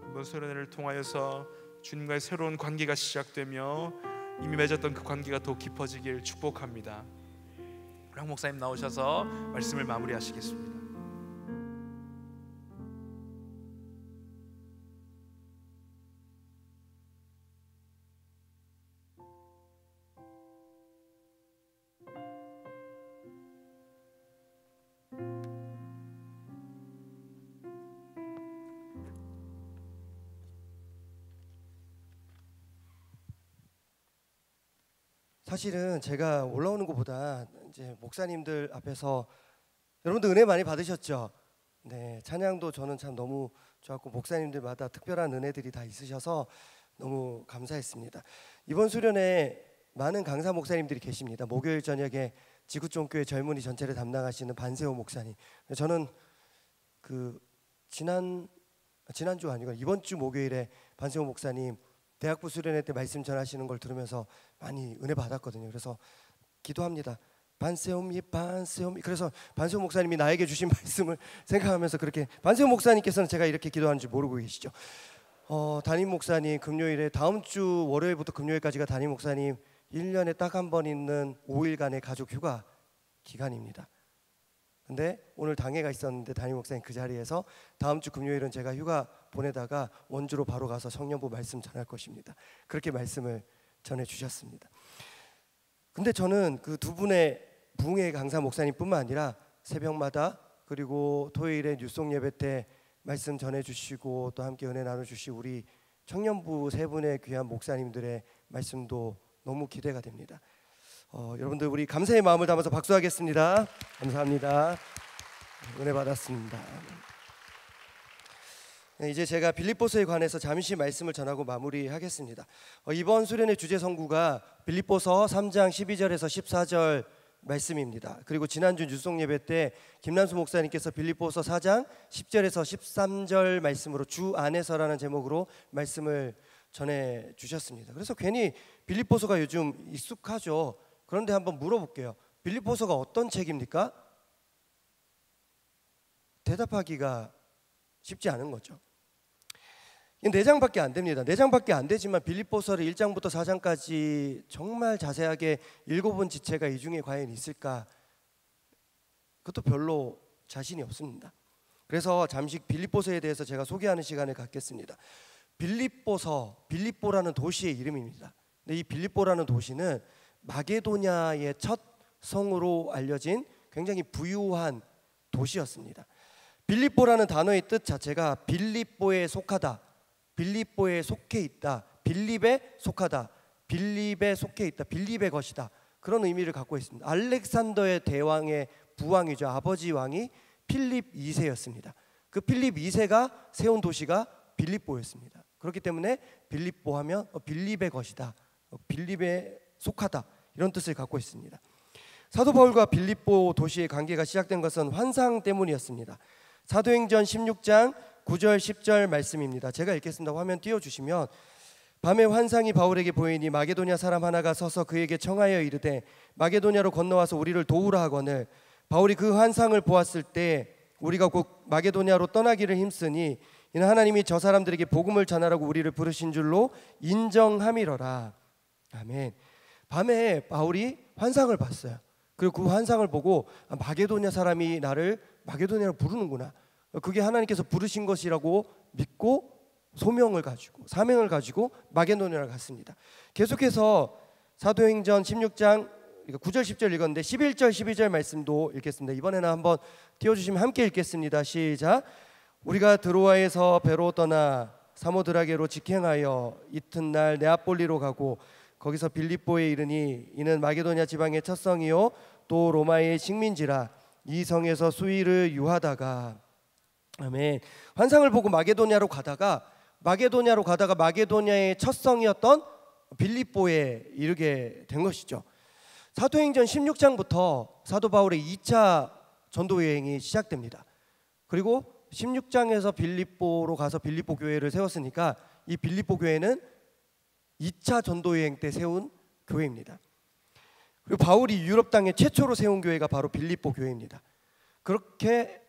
이번 설날을 통하여서 주님과의 새로운 관계가 시작되며 이미 맺었던 그 관계가 더 깊어지길 축복합니다. 랑 목사님 나오셔서 말씀을 마무리하시겠습니다. 사실은 제가 올라오는 것보다 이제 목사님들 앞에서 여러분들 은혜 많이 받으셨죠? 네, 찬양도 저는 참 너무 좋았고 목사님들마다 특별한 은혜들이 다 있으셔서 너무 감사했습니다. 이번 수련회 많은 강사 목사님들이 계십니다. 목요일 저녁에 지구촌교회 젊은이 전체를 담당하시는 반세호 목사님. 저는 그 지난주 아니고 이번 주 목요일에 반세호 목사님 대학부 수련회 때 말씀 전하시는 걸 들으면서 많이 은혜 받았거든요. 그래서 기도합니다. 반세홈이 반세홈이. 그래서 반세호 목사님이 나에게 주신 말씀을 생각하면서 그렇게, 반세호 목사님께서는 제가 이렇게 기도하는 줄 모르고 계시죠. 담임 목사님 금요일에, 다음 주 월요일부터 금요일까지가 담임 목사님 1년에 딱 한 번 있는 5일간의 가족 휴가 기간입니다. 근데 오늘 당회가 있었는데 담임 목사님 그 자리에서 다음 주 금요일은 제가 휴가 보내다가 원주로 바로 가서 청년부 말씀 전할 것입니다. 그렇게 말씀을 전해 주셨습니다. 근데 저는 그 두 분의 부흥회 강사 목사님뿐만 아니라 새벽마다 그리고 토요일에 뉴송 예배 때 말씀 전해 주시고 또 함께 은혜 나눠 주시고 우리 청년부 세 분의 귀한 목사님들의 말씀도 너무 기대가 됩니다. 여러분들 우리 감사의 마음을 담아서 박수하겠습니다. 감사합니다. 은혜 받았습니다. 네, 이제 제가 빌립보서에 관해서 잠시 말씀을 전하고 마무리하겠습니다. 이번 수련의 주제 선구가 빌립보서 3장 12절에서 14절 말씀입니다. 그리고 지난주 뉴송 예배 때 김남수 목사님께서 빌립보서 4장 10절에서 13절 말씀으로 주 안에서라는 제목으로 말씀을 전해 주셨습니다. 그래서 괜히 빌립보서가 요즘 익숙하죠. 그런데 한번 물어볼게요. 빌립보서가 어떤 책입니까? 대답하기가 쉽지 않은 거죠. 4장밖에 안 됩니다. 4장밖에 안 되지만 빌립보서를 1장부터 4장까지 정말 자세하게 읽어본 지체가 이 중에 과연 있을까? 그것도 별로 자신이 없습니다. 그래서 잠시 빌립보서에 대해서 제가 소개하는 시간을 갖겠습니다. 빌립보라는 도시의 이름입니다. 근데 이 빌립보라는 도시는 마게도냐의 첫 성으로 알려진 굉장히 부유한 도시였습니다. 빌립보라는 단어의 뜻 자체가 빌립보에 속하다, 빌립보에 속해 있다, 빌립에 속하다, 빌립에 속해 있다, 빌립의 것이다, 그런 의미를 갖고 있습니다. 알렉산더의 대왕의 부왕이죠. 아버지 왕이 필립 2세였습니다. 그 필립 2세가 세운 도시가 빌립보였습니다. 그렇기 때문에 빌립보 하면 빌립의 것이다, 빌립에 속하다, 이런 뜻을 갖고 있습니다. 사도 바울과 빌립보 도시의 관계가 시작된 것은 환상 때문이었습니다. 사도행전 16장 9절 10절 말씀입니다. 제가 읽겠습니다. 화면 띄워주시면, 밤에 환상이 바울에게 보이니 마게도냐 사람 하나가 서서 그에게 청하여 이르되 마게도냐로 건너와서 우리를 도우라 하거늘, 바울이 그 환상을 보았을 때 우리가 곧 마게도냐로 떠나기를 힘쓰니 이는 하나님이 저 사람들에게 복음을 전하라고 우리를 부르신 줄로 인정함이러라. 아멘. 밤에 바울이 환상을 봤어요. 그리고 그 환상을 보고 마게도냐 사람이 나를 마게도냐로 부르는구나, 그게 하나님께서 부르신 것이라고 믿고 소명을 가지고 사명을 가지고 마게도냐로 갔습니다. 계속해서 사도행전 16장 9절 10절 읽었는데 11절 12절 말씀도 읽겠습니다. 이번에는 한번 띄워주시면 함께 읽겠습니다. 시작. 우리가 드로아에서 배로 떠나 사모드라게로 직행하여 이튿날 네아폴리로 가고 거기서 빌립보에 이르니 이는 마게도냐 지방의 첫 성이요 또 로마의 식민지라. 이 성에서 수일을 유하다가, 아멘. 환상을 보고 마게도냐로 가다가 마게도냐의 첫 성이었던 빌립보에 이르게 된 것이죠. 사도행전 16장부터 사도 바울의 2차 전도 여행이 시작됩니다. 그리고 16장에서 빌립보로 가서 빌립보 교회를 세웠으니까 이 빌립보 교회는 2차 전도 여행 때 세운 교회입니다. 그리고 바울이 유럽 땅에 최초로 세운 교회가 바로 빌립보 교회입니다. 그렇게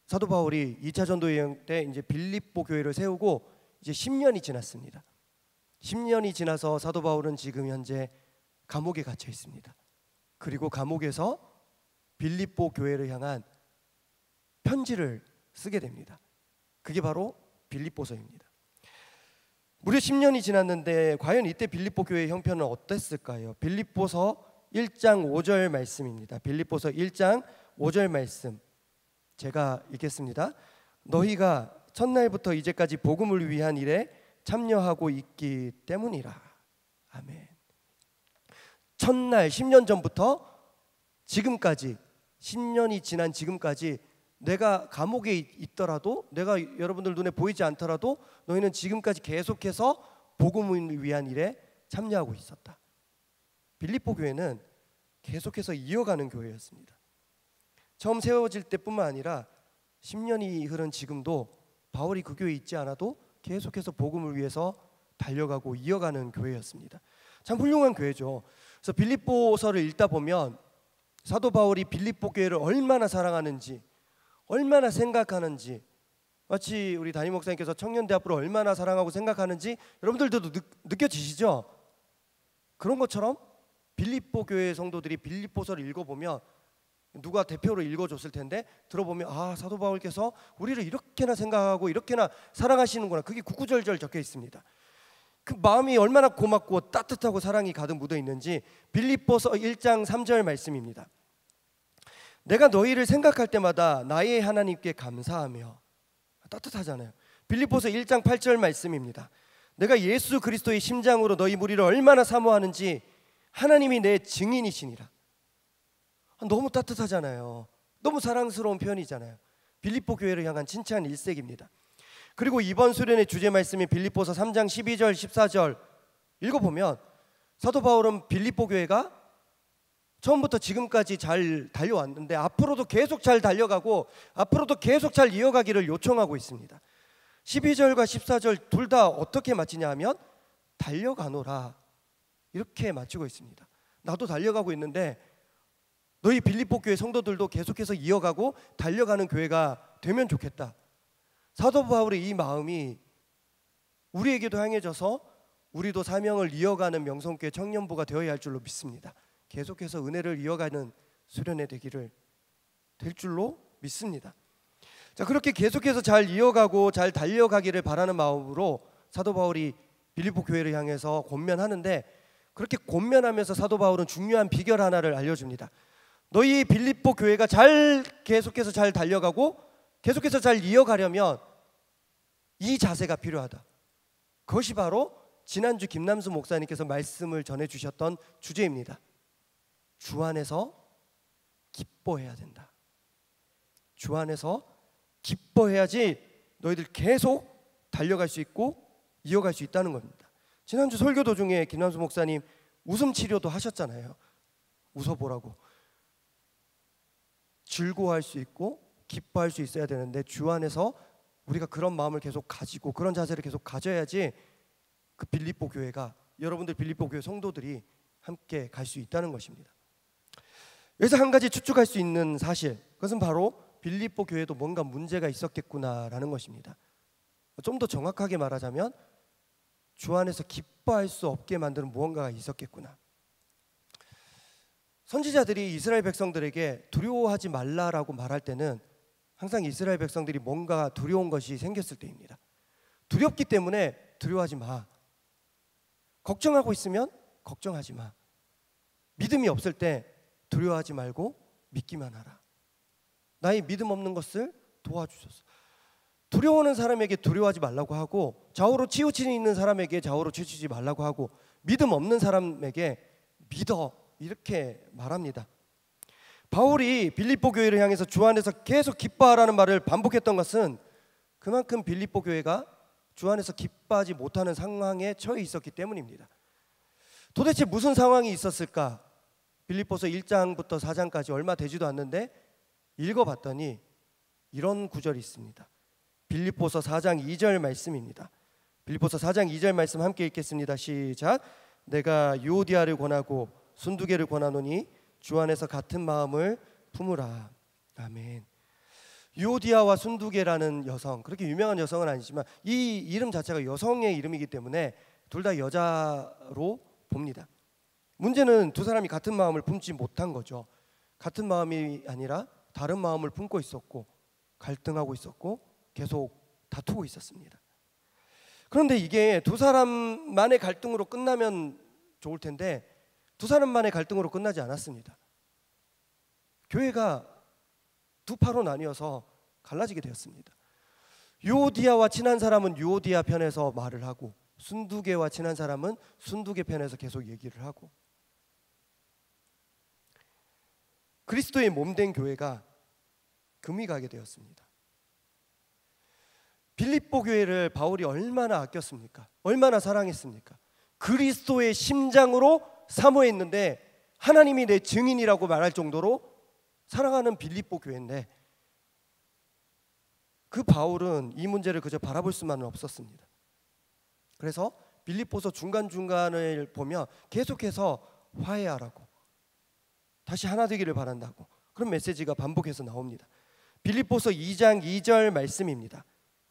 사도 바울이 2차 전도 여행 때 이제 빌립보 교회를 세우고 이제 10년이 지났습니다. 10년이 지나서 사도 바울은 지금 현재 감옥에 갇혀 있습니다. 그리고 감옥에서 빌립보 교회를 향한 편지를 쓰게 됩니다. 그게 바로 빌립보서입니다. 무려 10년이 지났는데 과연 이때 빌립보 교회의 형편은 어땠을까요? 빌립보서 1장 5절 말씀입니다. 빌립보서 1장 5절 말씀 제가 읽겠습니다. 너희가 첫날부터 이제까지 복음을 위한 일에 참여하고 있기 때문이라. 아멘. 첫날 10년 전부터 지금까지 10년이 지난 지금까지 내가 감옥에 있더라도 내가 여러분들 눈에 보이지 않더라도 너희는 지금까지 계속해서 복음을 위한 일에 참여하고 있었다. 빌립보 교회는 계속해서 이어가는 교회였습니다. 처음 세워질 때뿐만 아니라 10년이 흐른 지금도 바울이 그 교회에 있지 않아도 계속해서 복음을 위해서 달려가고 이어가는 교회였습니다. 참 훌륭한 교회죠. 그래서 빌립보서를 읽다 보면 사도 바울이 빌립보 교회를 얼마나 사랑하는지, 얼마나 생각하는지, 마치 우리 담임 목사님께서 청년대학부를 얼마나 사랑하고 생각하는지 여러분들도 느껴지시죠? 그런 것처럼 빌립보 교회 성도들이 빌립보서를 읽어보면 누가 대표로 읽어줬을 텐데 들어보면 아, 사도 바울께서 우리를 이렇게나 생각하고 이렇게나 사랑하시는구나. 그게 구구절절 적혀 있습니다. 그 마음이 얼마나 고맙고 따뜻하고 사랑이 가득 묻어 있는지 빌립보서 1장 3절 말씀입니다. 내가 너희를 생각할 때마다 나의 하나님께 감사하며. 따뜻하잖아요. 빌립보서 1장 8절 말씀입니다. 내가 예수 그리스도의 심장으로 너희 무리를 얼마나 사모하는지 하나님이 내 증인이시니라. 너무 따뜻하잖아요. 너무 사랑스러운 표현이잖아요. 빌립보 교회를 향한 칭찬 일색입니다. 그리고 이번 수련의 주제 말씀인 빌립보서 3장 12절 14절 읽어보면 사도 바울은 빌립보 교회가 처음부터 지금까지 잘 달려왔는데 앞으로도 계속 잘 달려가고 앞으로도 계속 잘 이어가기를 요청하고 있습니다. 12절과 14절 둘 다 어떻게 마치냐 하면 달려가노라 이렇게 마치고 있습니다. 나도 달려가고 있는데 너희 빌립보 교회 성도들도 계속해서 이어가고 달려가는 교회가 되면 좋겠다. 사도 바울의 이 마음이 우리에게도 향해져서 우리도 사명을 이어가는 명성교회 청년부가 되어야 할 줄로 믿습니다. 계속해서 은혜를 이어가는 수련회 되기를 될 줄로 믿습니다. 자, 그렇게 계속해서 잘 이어가고 잘 달려가기를 바라는 마음으로 사도 바울이 빌립보 교회를 향해서 권면하는데 그렇게 권면하면서 사도 바울은 중요한 비결 하나를 알려줍니다. 너희 빌립보 교회가 계속해서 잘 달려가고 계속해서 잘 이어가려면 이 자세가 필요하다. 그것이 바로 지난주 김남수 목사님께서 말씀을 전해주셨던 주제입니다. 주 안에서 기뻐해야 된다. 주 안에서 기뻐해야지 너희들 계속 달려갈 수 있고 이어갈 수 있다는 겁니다. 지난주 설교 도중에 김남수 목사님 웃음 치료도 하셨잖아요. 웃어보라고. 즐거워할 수 있고 기뻐할 수 있어야 되는데 주 안에서 우리가 그런 마음을 계속 가지고 그런 자세를 계속 가져야지 그 빌립보 교회가 여러분들 빌립보 교회 성도들이 함께 갈 수 있다는 것입니다. 여기서 한 가지 추측할 수 있는 사실, 그것은 바로 빌립보 교회도 뭔가 문제가 있었겠구나라는 것입니다. 좀 더 정확하게 말하자면 주 안에서 기뻐할 수 없게 만드는 무언가가 있었겠구나. 선지자들이 이스라엘 백성들에게 두려워하지 말라라고 말할 때는 항상 이스라엘 백성들이 뭔가 두려운 것이 생겼을 때입니다. 두렵기 때문에 두려워하지 마. 걱정하고 있으면 걱정하지 마. 믿음이 없을 때 두려워하지 말고 믿기만 하라. 나의 믿음 없는 것을 도와주소서. 두려워하는 사람에게 두려워하지 말라고 하고 좌우로 치우치는 있는 사람에게 좌우로 치우치지 말라고 하고 믿음 없는 사람에게 믿어 이렇게 말합니다. 바울이 빌립보 교회를 향해서 주 안에서 계속 기뻐하라는 말을 반복했던 것은 그만큼 빌립보 교회가 주 안에서 기뻐하지 못하는 상황에 처해 있었기 때문입니다. 도대체 무슨 상황이 있었을까? 빌립보서 1장부터 4장까지 얼마 되지도 않는데 읽어봤더니 이런 구절이 있습니다. 빌립보서 4장 2절 말씀입니다. 빌립보서 4장 2절 말씀 함께 읽겠습니다. 시작. 내가 유오디아를 권하고 순두개를 권하노니 주 안에서 같은 마음을 품으라. 아멘. 유오디아와 순두개라는 여성, 그렇게 유명한 여성은 아니지만 이 이름 자체가 여성의 이름이기 때문에 둘 다 여자로 봅니다. 문제는 두 사람이 같은 마음을 품지 못한 거죠. 같은 마음이 아니라 다른 마음을 품고 있었고 갈등하고 있었고 계속 다투고 있었습니다. 그런데 이게 두 사람만의 갈등으로 끝나면 좋을 텐데 두 사람만의 갈등으로 끝나지 않았습니다. 교회가 두 파로 나뉘어서 갈라지게 되었습니다. 유오디아와 친한 사람은 유오디아 편에서 말을 하고 순두개와 친한 사람은 순두개 편에서 계속 얘기를 하고 그리스도의 몸된 교회가 금이 가게 되었습니다. 빌립보 교회를 바울이 얼마나 아꼈습니까? 얼마나 사랑했습니까? 그리스도의 심장으로 사모했는데 하나님이 내 증인이라고 말할 정도로 사랑하는 빌립보 교회인데 그 바울은 이 문제를 그저 바라볼 수만은 없었습니다. 그래서 빌립보서 중간중간을 보면 계속해서 화해하라고, 다시 하나 되기를 바란다고 그런 메시지가 반복해서 나옵니다. 빌립보서 2장 2절 말씀입니다.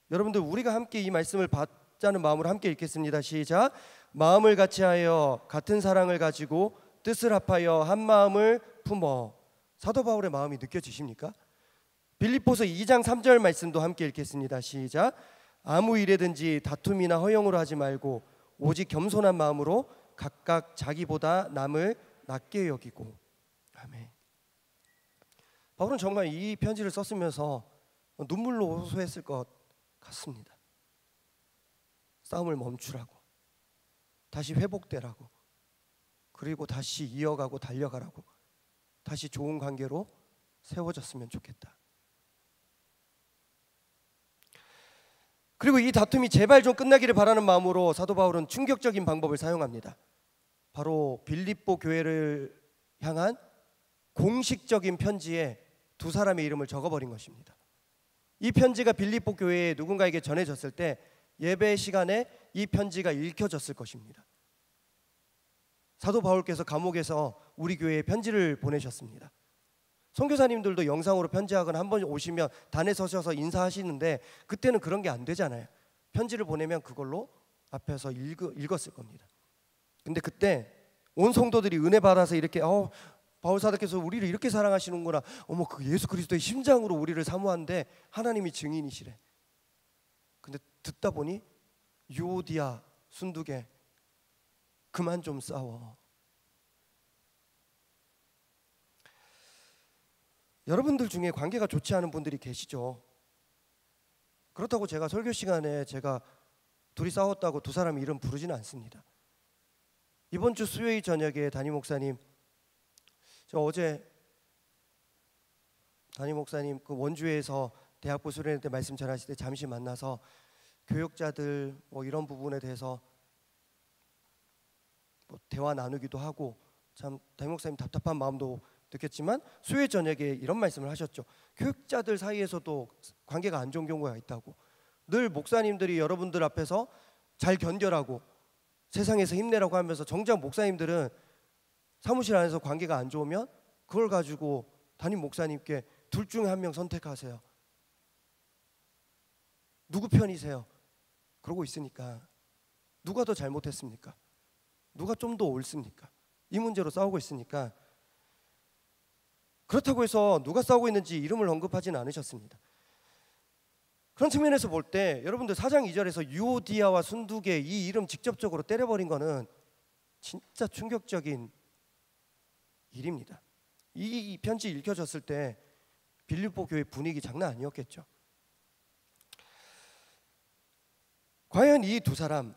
여러분들 우리가 함께 이 말씀을 받자는 마음으로 함께 읽겠습니다. 시작. 마음을 같이하여 같은 사랑을 가지고 뜻을 합하여 한 마음을 품어. 사도 바울의 마음이 느껴지십니까? 빌립보서 2장 3절 말씀도 함께 읽겠습니다. 시작. 아무 일에든지 다툼이나 허용으로 하지 말고 오직 겸손한 마음으로 각각 자기보다 남을 낮게 여기고. 아멘. 바울은 정말 이 편지를 썼으면서 눈물로 호소했을 것 같습니다. 싸움을 멈추라고, 다시 회복되라고, 그리고 다시 이어가고 달려가라고, 다시 좋은 관계로 세워졌으면 좋겠다. 그리고 이 다툼이 제발 좀 끝나기를 바라는 마음으로 사도 바울은 충격적인 방법을 사용합니다. 바로 빌립보 교회를 향한 공식적인 편지에 두 사람의 이름을 적어버린 것입니다. 이 편지가 빌립보 교회에 누군가에게 전해졌을 때 예배 시간에 이 편지가 읽혀졌을 것입니다. 사도 바울께서 감옥에서 우리 교회에 편지를 보내셨습니다. 선교사님들도 영상으로 편지하거나 한번 오시면 단에 서셔서 인사하시는데 그때는 그런 게 안 되잖아요. 편지를 보내면 그걸로 앞에서 읽었을 겁니다. 근데 그때 온 성도들이 은혜 받아서 이렇게 바울 사도께서 우리를 이렇게 사랑하시는구나, 어머 그 예수 그리스도의 심장으로 우리를 사모하는데 하나님이 증인이시래. 근데 듣다 보니 유오디아 순두개 그만 좀 싸워. 여러분들 중에 관계가 좋지 않은 분들이 계시죠. 그렇다고 제가 설교 시간에 제가 둘이 싸웠다고 두 사람 이름 부르지는 않습니다. 이번 주 수요일 저녁에 담임 목사님, 저 어제 담임 목사님 그 원주에서 대학부 수련회 때 말씀 전하실 때 잠시 만나서 교역자들 뭐 이런 부분에 대해서 뭐 대화 나누기도 하고 참 담임 목사님 답답한 마음도 느꼈지만 수요일 저녁에 이런 말씀을 하셨죠. 교육자들 사이에서도 관계가 안 좋은 경우가 있다고. 늘 목사님들이 여러분들 앞에서 잘 견뎌라고 세상에서 힘내라고 하면서 정작 목사님들은 사무실 안에서 관계가 안 좋으면 그걸 가지고 담임 목사님께 둘 중에 한 명 선택하세요. 누구 편이세요? 그러고 있으니까 누가 더 잘못했습니까? 누가 좀 더 옳습니까? 이 문제로 싸우고 있으니까. 그렇다고 해서 누가 싸우고 있는지 이름을 언급하지는 않으셨습니다. 그런 측면에서 볼 때 여러분들 4장 2절에서 유오디아와 순두개 이 이름 직접적으로 때려버린 거는 진짜 충격적인 일입니다. 이 편지 읽혀졌을 때 빌립보 교회 분위기 장난 아니었겠죠. 과연 이 두 사람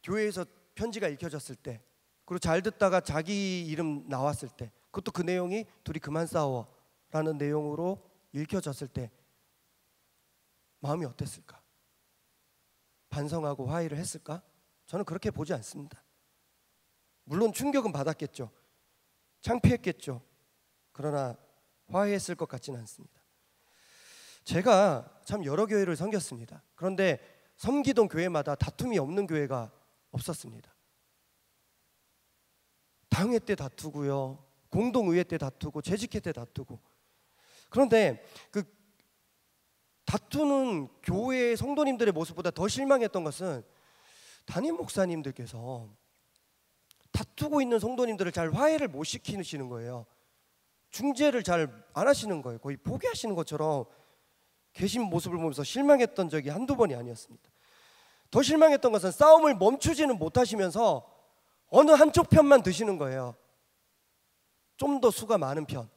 교회에서 편지가 읽혀졌을 때 그리고 잘 듣다가 자기 이름 나왔을 때 그것도 그 내용이 둘이 그만 싸워 라는 내용으로 읽혀졌을 때 마음이 어땠을까? 반성하고 화해를 했을까? 저는 그렇게 보지 않습니다. 물론 충격은 받았겠죠. 창피했겠죠. 그러나 화해했을 것 같지는 않습니다. 제가 참 여러 교회를 섬겼습니다. 그런데 섬기던 교회마다 다툼이 없는 교회가 없었습니다. 당회 때 다투고요, 공동의회 때 다투고, 재직회 때 다투고. 그런데 그 다투는 교회 성도님들의 모습보다 더 실망했던 것은 담임 목사님들께서 다투고 있는 성도님들을 잘 화해를 못 시키시는 거예요. 중재를 잘 안 하시는 거예요. 거의 포기하시는 것처럼 계신 모습을 보면서 실망했던 적이 한두 번이 아니었습니다. 더 실망했던 것은 싸움을 멈추지는 못하시면서 어느 한쪽 편만 드시는 거예요. 좀 더 수가 많은 편,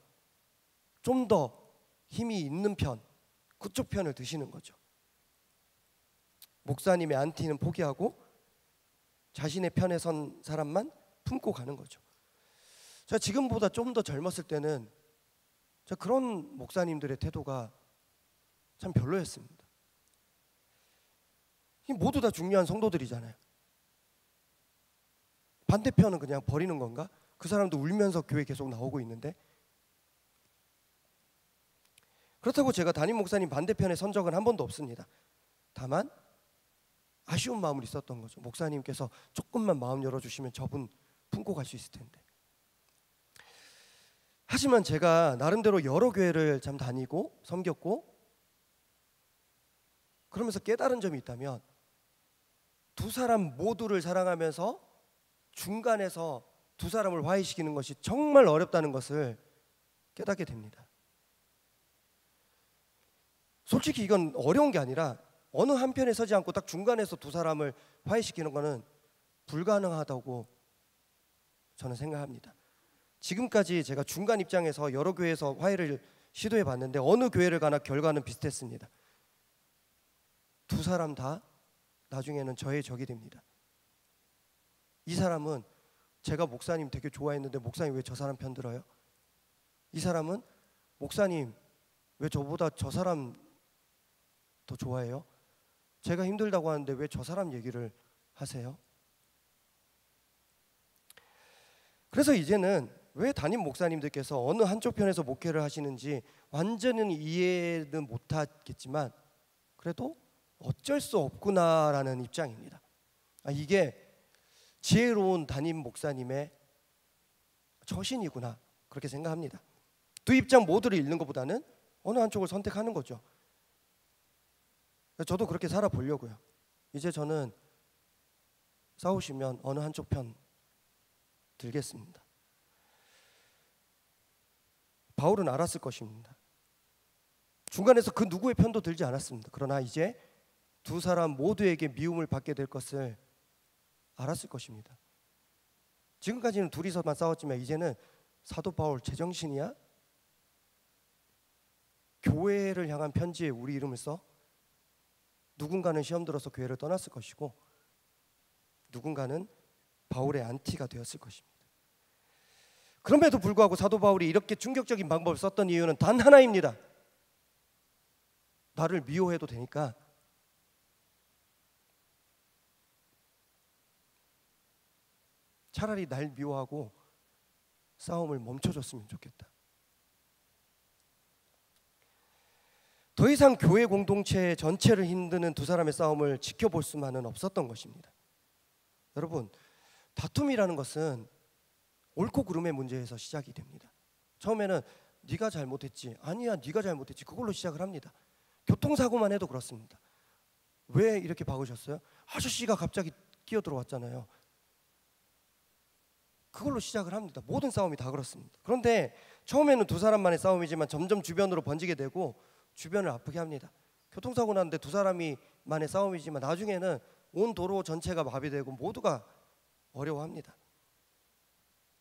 좀 더 힘이 있는 편, 그쪽 편을 드시는 거죠. 목사님의 안티는 포기하고 자신의 편에 선 사람만 품고 가는 거죠. 제가 지금보다 좀 더 젊었을 때는 제가 그런 목사님들의 태도가 참 별로였습니다. 모두 다 중요한 성도들이잖아요. 반대편은 그냥 버리는 건가? 그 사람도 울면서 교회 계속 나오고 있는데. 그렇다고 제가 담임 목사님 반대편에 선 적은 한 번도 없습니다. 다만 아쉬운 마음을 있었던 거죠. 목사님께서 조금만 마음 열어주시면 저분 품고 갈 수 있을 텐데. 하지만 제가 나름대로 여러 교회를 참 다니고 섬겼고 그러면서 깨달은 점이 있다면 두 사람 모두를 사랑하면서 중간에서 두 사람을 화해시키는 것이 정말 어렵다는 것을 깨닫게 됩니다. 솔직히 이건 어려운 게 아니라 어느 한편에 서지 않고 딱 중간에서 두 사람을 화해시키는 것은 불가능하다고 저는 생각합니다. 지금까지 제가 중간 입장에서 여러 교회에서 화해를 시도해 봤는데 어느 교회를 가나 결과는 비슷했습니다. 두 사람 다 나중에는 저의 적이 됩니다. 이 사람은 제가 목사님 되게 좋아했는데 목사님 왜 저 사람 편 들어요? 이 사람은 목사님 왜 저보다 저 사람 더 좋아해요? 제가 힘들다고 하는데 왜 저 사람 얘기를 하세요? 그래서 이제는 왜 담임 목사님들께서 어느 한쪽 편에서 목회를 하시는지 완전히 이해는 못하겠지만 그래도 어쩔 수 없구나라는 입장입니다. 이게 지혜로운 담임 목사님의 처신이구나 그렇게 생각합니다. 두 입장 모두를 읽는 것보다는 어느 한쪽을 선택하는 거죠. 저도 그렇게 살아보려고요. 이제 저는 싸우시면 어느 한쪽 편 들겠습니다. 바울은 알았을 것입니다. 중간에서 그 누구의 편도 들지 않았습니다. 그러나 이제 두 사람 모두에게 미움을 받게 될 것을 알았을 것입니다. 지금까지는 둘이서만 싸웠지만 이제는 사도 바울 제정신이야? 교회를 향한 편지에 우리 이름을 써? 누군가는 시험 들어서 교회를 떠났을 것이고 누군가는 바울의 안티가 되었을 것입니다. 그럼에도 불구하고 사도 바울이 이렇게 충격적인 방법을 썼던 이유는 단 하나입니다. 나를 미워해도 되니까 차라리 날 미워하고 싸움을 멈춰줬으면 좋겠다. 더 이상 교회 공동체 전체를 힘드는 두 사람의 싸움을 지켜볼 수만은 없었던 것입니다. 여러분, 다툼이라는 것은 옳고 그름의 문제에서 시작이 됩니다. 처음에는 네가 잘못했지, 아니야 네가 잘못했지, 그걸로 시작을 합니다. 교통사고만 해도 그렇습니다. 왜 이렇게 박으셨어요? 아저씨가 갑자기 끼어들어왔잖아요. 그걸로 시작을 합니다. 모든 싸움이 다 그렇습니다. 그런데 처음에는 두 사람만의 싸움이지만 점점 주변으로 번지게 되고 주변을 아프게 합니다. 교통사고 났는데 두 사람만의 싸움이지만 나중에는 온 도로 전체가 마비되고 모두가 어려워합니다.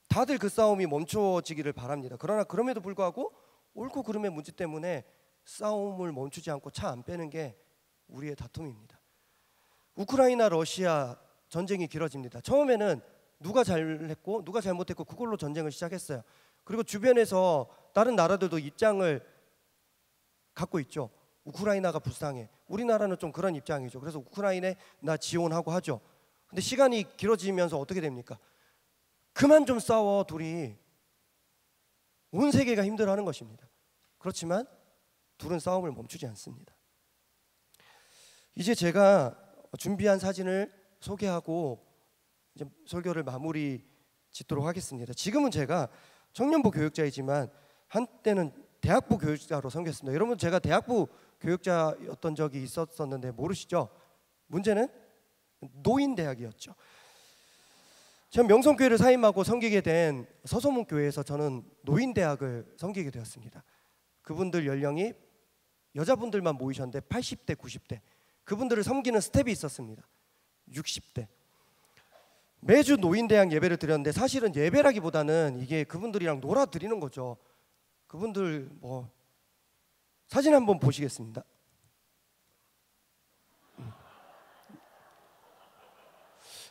다들 그 싸움이 멈춰지기를 바랍니다. 그러나 그럼에도 불구하고 옳고 그름의 문제 때문에 싸움을 멈추지 않고 차 안 빼는 게 우리의 다툼입니다. 우크라이나 러시아 전쟁이 길어집니다. 처음에는 누가 잘했고 누가 잘못했고 그걸로 전쟁을 시작했어요. 그리고 주변에서 다른 나라들도 입장을 갖고 있죠. 우크라이나가 불쌍해. 우리나라는 좀 그런 입장이죠. 그래서 우크라이나에 나 지원하고 하죠. 근데 시간이 길어지면서 어떻게 됩니까? 그만 좀 싸워 둘이. 온 세계가 힘들어하는 것입니다. 그렇지만 둘은 싸움을 멈추지 않습니다. 이제 제가 준비한 사진을 소개하고 이제 설교를 마무리 짓도록 하겠습니다. 지금은 제가 청년부 교육자이지만 한때는 대학부 교육자로 섬겼습니다. 여러분, 제가 대학부 교육자였던 적이 있었는데 모르시죠? 문제는 노인대학이었죠. 제가 명성교회를 사임하고 섬기게 된 서소문교회에서 저는 노인대학을 섬기게 되었습니다. 그분들 연령이 여자분들만 모이셨는데 80대, 90대. 그분들을 섬기는 스텝이 있었습니다. 60대. 매주 노인대학 예배를 드렸는데 사실은 예배라기보다는 이게 그분들이랑 놀아드리는 거죠. 그분들 사진 한번 보시겠습니다.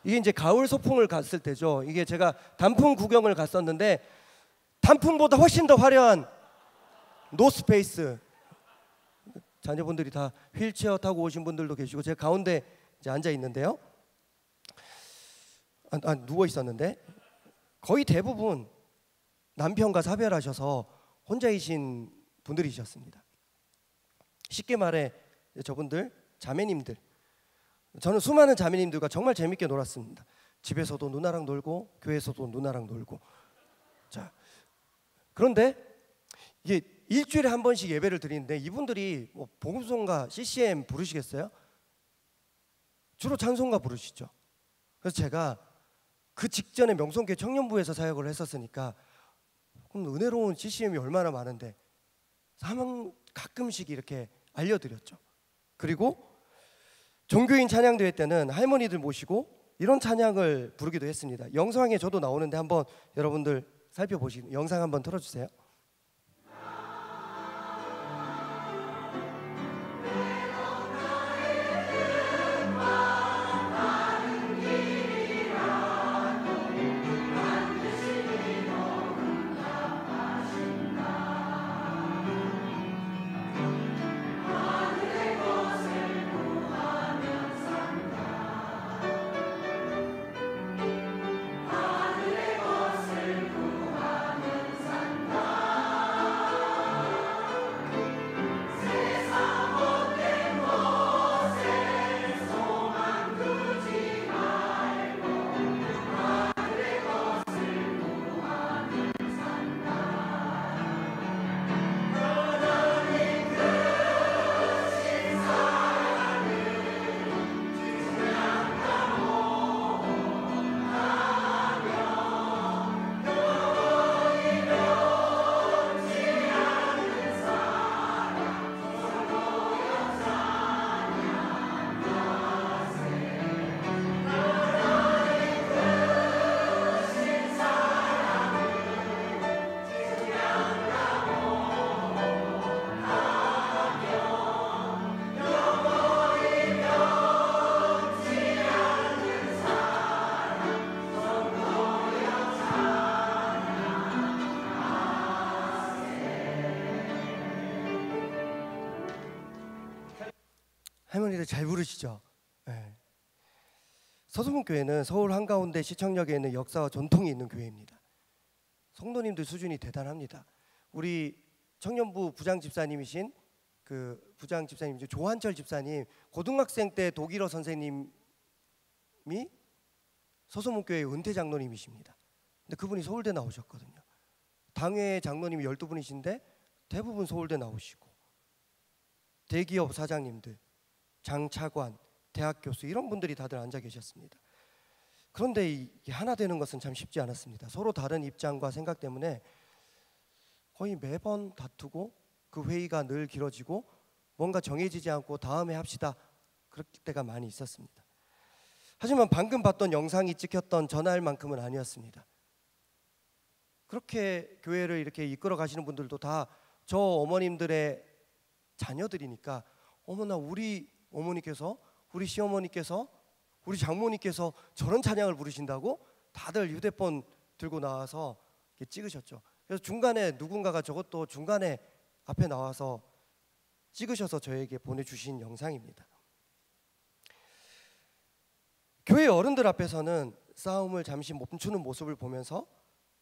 이게 이제 가을 소풍을 갔을 때죠. 이게 제가 단풍 구경을 갔었는데 단풍보다 훨씬 더 화려한 노스페이스. 자녀분들이 다 휠체어 타고 오신 분들도 계시고 제가 가운데 이제 앉아 있는데요. 누워 있었는데 거의 대부분 남편과 사별하셔서 혼자이신 분들이셨습니다. 쉽게 말해 저분들 자매님들. 저는 수많은 자매님들과 정말 재밌게 놀았습니다. 집에서도 누나랑 놀고 교회에서도 누나랑 놀고. 자, 그런데 이게 일주일에 한 번씩 예배를 드리는데 이분들이 뭐 복음송가 CCM 부르시겠어요? 주로 찬송가 부르시죠. 그래서 제가 그 직전에 명성교회 청년부에서 사역을 했었으니까 그럼 은혜로운 CCM이 얼마나 많은데 가끔씩 이렇게 알려드렸죠. 그리고 종교인 찬양대회 때는 할머니들 모시고 이런 찬양을 부르기도 했습니다. 영상에 저도 나오는데 한번 여러분들 살펴보시고 영상 한번 틀어주세요. 할머니들 잘 부르시죠? 네. 서소문교회는 서울 한가운데 시청역에 있는 역사와 전통이 있는 교회입니다. 성도님들 수준이 대단합니다. 우리 청년부 부장 집사님이신 그 부장 집사님 조한철 집사님 고등학생 때 독일어 선생님이 서소문교회 은퇴 장로님이십니다. 근데 그분이 서울대 나오셨거든요. 당회 장로님이 12분이신데 대부분 서울대 나오시고 대기업 사장님들 장차관, 대학 교수 이런 분들이 다들 앉아 계셨습니다. 그런데 이게 하나 되는 것은 참 쉽지 않았습니다. 서로 다른 입장과 생각 때문에 거의 매번 다투고 그 회의가 늘 길어지고 뭔가 정해지지 않고 다음에 합시다 그럴 때가 많이 있었습니다. 하지만 방금 봤던 영상이 찍혔던 전화할 만큼은 아니었습니다. 그렇게 교회를 이렇게 이끌어 가시는 분들도 다 저 어머님들의 자녀들이니까 어머나 우리 어머니께서 우리 시어머니께서 우리 장모님께서 저런 찬양을 부르신다고 다들 휴대폰 들고 나와서 이렇게 찍으셨죠. 그래서 중간에 누군가가 저것도 중간에 앞에 나와서 찍으셔서 저에게 보내주신 영상입니다. 교회 어른들 앞에서는 싸움을 잠시 멈추는 모습을 보면서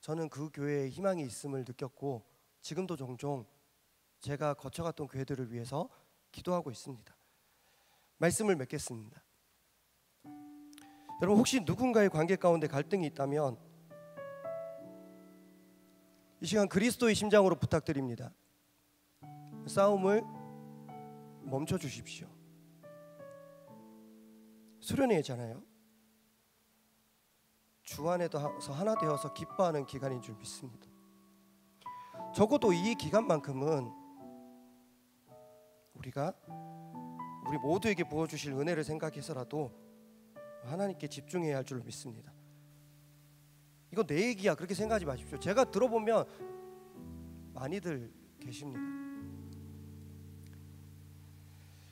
저는 그 교회에 희망이 있음을 느꼈고 지금도 종종 제가 거쳐갔던 교회들을 위해서 기도하고 있습니다. 말씀을 맺겠습니다. 여러분 혹시 누군가의 관계 가운데 갈등이 있다면 이 시간 그리스도의 심장으로 부탁드립니다. 싸움을 멈춰 주십시오. 수련회잖아요. 주 안에서 하나 되어서 기뻐하는 기간인 줄 믿습니다. 적어도 이 기간만큼은 우리가 우리 모두에게 부어주실 은혜를 생각해서라도 하나님께 집중해야 할 줄로 믿습니다. 이거 내 얘기야 그렇게 생각하지 마십시오. 제가 들어보면 많이들 계십니다.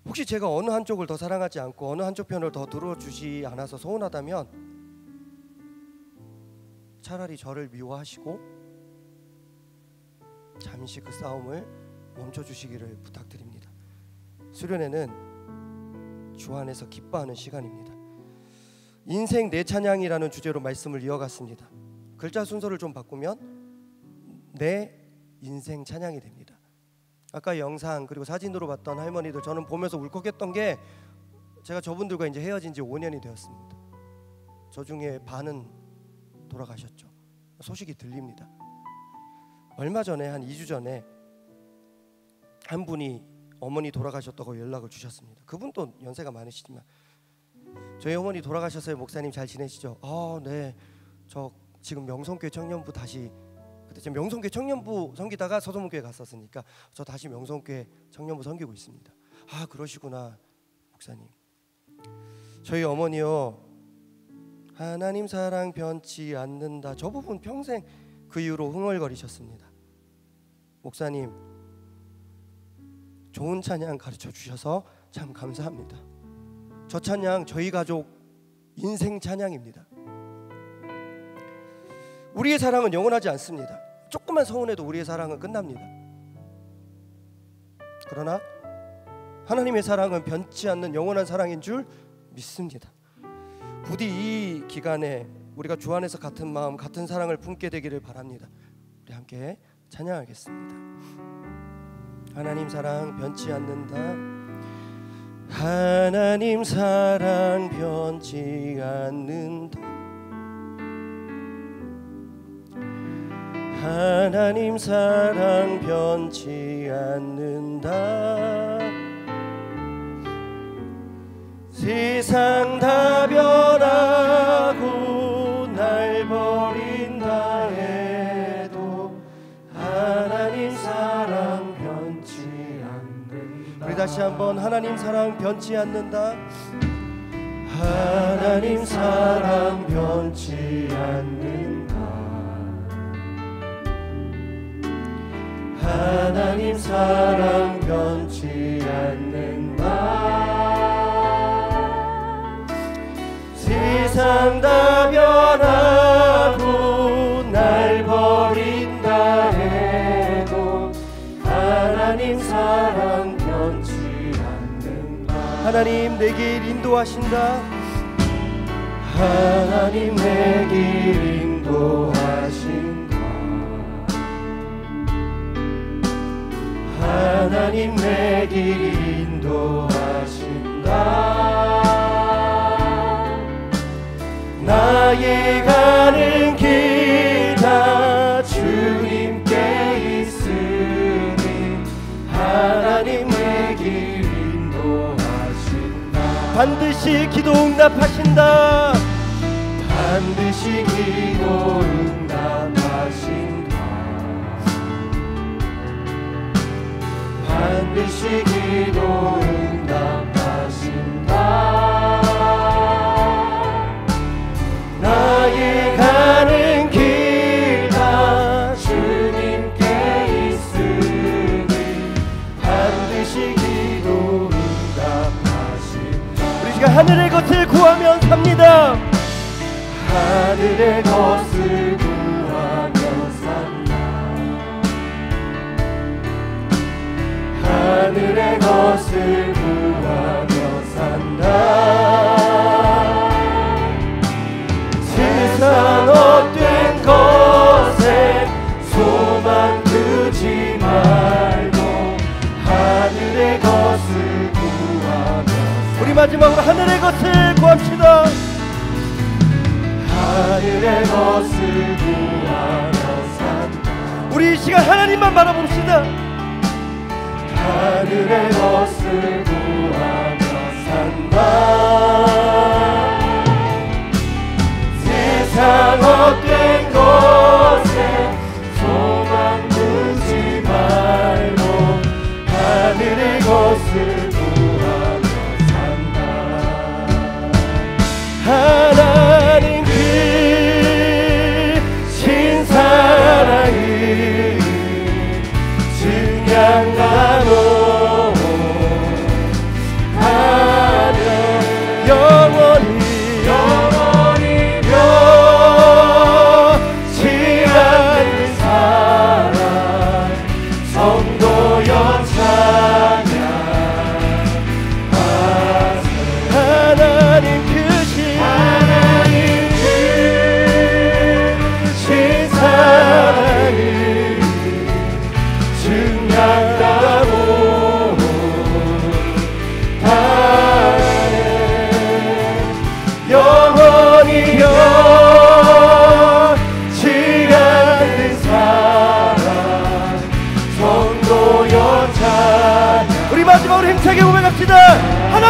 혹시 제가 어느 한쪽을 더 사랑하지 않고 어느 한쪽 편을 더 들어주지 않아서 서운하다면 차라리 저를 미워하시고 잠시 그 싸움을 멈춰주시기를 부탁드립니다. 수련회는 주 안에서 기뻐하는 시간입니다. 인생 내 찬양이라는 주제로 말씀을 이어갔습니다. 글자 순서를 좀 바꾸면 내 인생 찬양이 됩니다. 아까 영상 그리고 사진으로 봤던 할머니들, 저는 보면서 울컥했던 게, 제가 저분들과 이제 헤어진 지 5년이 되었습니다. 저 중에 반은 돌아가셨죠. 소식이 들립니다. 얼마 전에, 한 2주 전에 한 분이 어머니 돌아가셨다고 연락을 주셨습니다. 그분도 연세가 많으시지만, 저희 어머니 돌아가셨어요. 목사님 잘 지내시죠? 네. 저 지금 명성교회 청년부 다시, 그때 지금 명성교회 청년부 섬기다가 서소문교회 갔었으니까 저 다시 명성교회 청년부 섬기고 있습니다. 그러시구나 목사님. 저희 어머니요, 하나님 사랑 변치 않는다, 저 부분 평생 그 이후로 흥얼거리셨습니다. 목사님, 좋은 찬양 가르쳐 주셔서 참 감사합니다. 저 찬양 저희 가족 인생 찬양입니다. 우리의 사랑은 영원하지 않습니다. 조금만 서운해도 우리의 사랑은 끝납니다. 그러나 하나님의 사랑은 변치 않는 영원한 사랑인 줄 믿습니다. 부디 이 기간에 우리가 주 안에서 같은 마음, 같은 사랑을 품게 되기를 바랍니다. 우리 함께 찬양하겠습니다. 하나님 사랑 변치 않는다. 하나님 사랑 변치 않는다. 하나님 사랑 변치 않는다. 세상 다 변하고 날 버린다 해도 하나님 사랑 변치 않는다. 우리 다시 한번, 하나님 사랑 변치 않는다. 하나님 사랑 변치 않는다. 하나님 사랑 변치 않는다. 세상 다 변하고 날 버린다 해도 하나님 사랑 변치 않는다. 하나님 내 길 인도하신다. 하나님 내 길 인도하신다. 하나님 내 길 인도하신다. 나의 가는 길 다 주님께 있으니 하나님 내 길 인도하신다. 반드시 기도 응답하신다. 반드시 기도 응답하신다. 반드시 기도 응답하신다. 나의 가는 길 다 주님께 있으니 반드시 기도 응답하신다. 우리 시간 하늘의 것을 구하면 삽니다. 하늘의 것을 구하면 산다. 하늘의 것을 구하며 산다. 세상 헛된 것에 소망 두지 말고 하늘의 것을 구하며 산다. 우리 마지막으로 하늘의 것을 구합시다. 하늘의 것을 구하며 산다. 우리 이 시간 하나님만 바라봅시다. 하늘의 것을 구하며 산다. 세상 헛된 것에 소망 두지 말고 하늘의 것을 구하며 산다. 하나님 크신 사랑이 증량하노 하며 영원히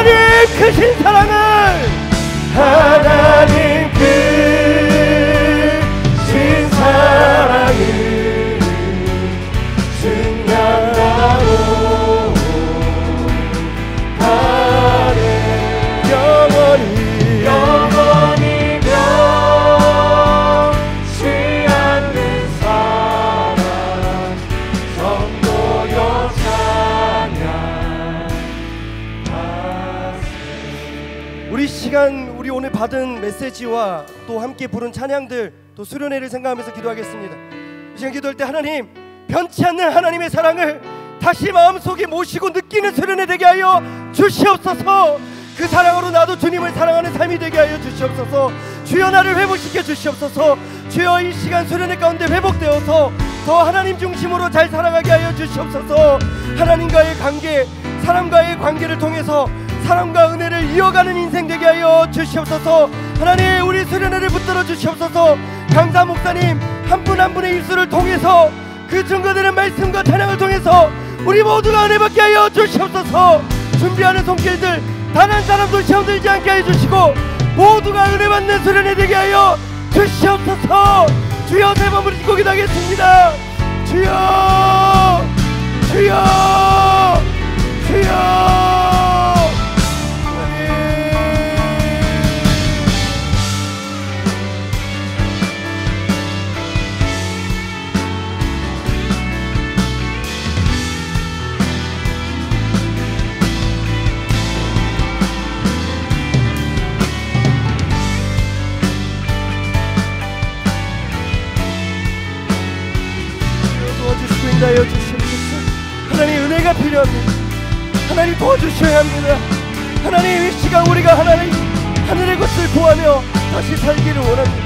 하나님 크신 사랑을, 하나님 크신 사랑을 증명하고 가네. 영원히 변치 않는 사랑 성도여 찬양하세. 우리 시간, 우리 오늘 받은 메시지와 또 함께 부른 찬양들, 또 수련회를 생각하면서 기도하겠습니다. 이 시간 기도할 때 하나님, 변치 않는 하나님의 사랑을 다시 마음속에 모시고 느끼는 수련회 되게 하여 주시옵소서. 그 사랑으로 나도 주님을 사랑하는 삶이 되게 하여 주시옵소서. 주여 나를 회복시켜 주시옵소서. 주여 이 시간 수련회 가운데 회복되어서 더 하나님 중심으로 잘 살아가게 하여 주시옵소서. 하나님과의 관계, 사람과의 관계를 통해서 사랑과 은혜를 이어가는 인생 되게 하여 주시옵소서. 하나님 우리 수련회를 붙들어 주시옵소서. 강사 목사님 한 분 한 분의 입술을 통해서 그 증거되는 말씀과 찬양을 통해서 우리 모두가 은혜 받게 하여 주시옵소서. 준비하는 손길들 단 한 사람도 시험 들지 않게 해주시고 모두가 은혜 받는 수련회 되게 하여 주시옵소서. 주여 세 번 부르짖고 기도하겠습니다. 주여 주여 주여. 인도하여 주시옵소서. 하나님 은혜가 필요합니다. 하나님 도와주셔야 합니다. 하나님 이 시간 우리가 하나님 하늘의 것을 구하며 다시 살기를 원합니다.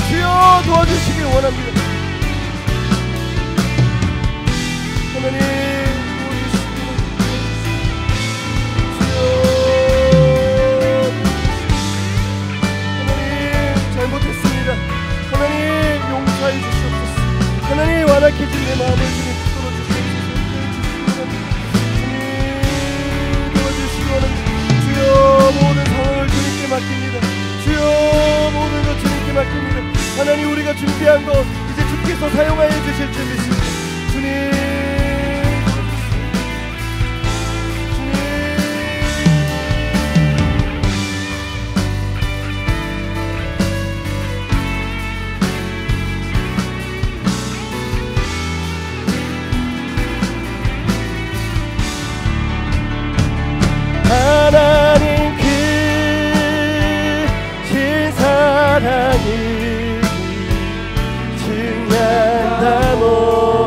주여 도와주시길 원합니다. 하나님 도와주시길 주여. 하나님 잘못했습니다. 하나님 용서해 주시옵소서. 하나님 완악해진 내 마음을 주님 붙들어 주시옵소서. 주님 도와주시기 원합니다. 주여 모든 상황을 주님께 맡깁니다. 주여 모든 것 주님께 맡깁니다. 하나님 우리가 준비한 것 이제 주께서 사용하여 주실 줄 믿습니다. 주님 하나님 크신 사랑을 증명하다 못하네.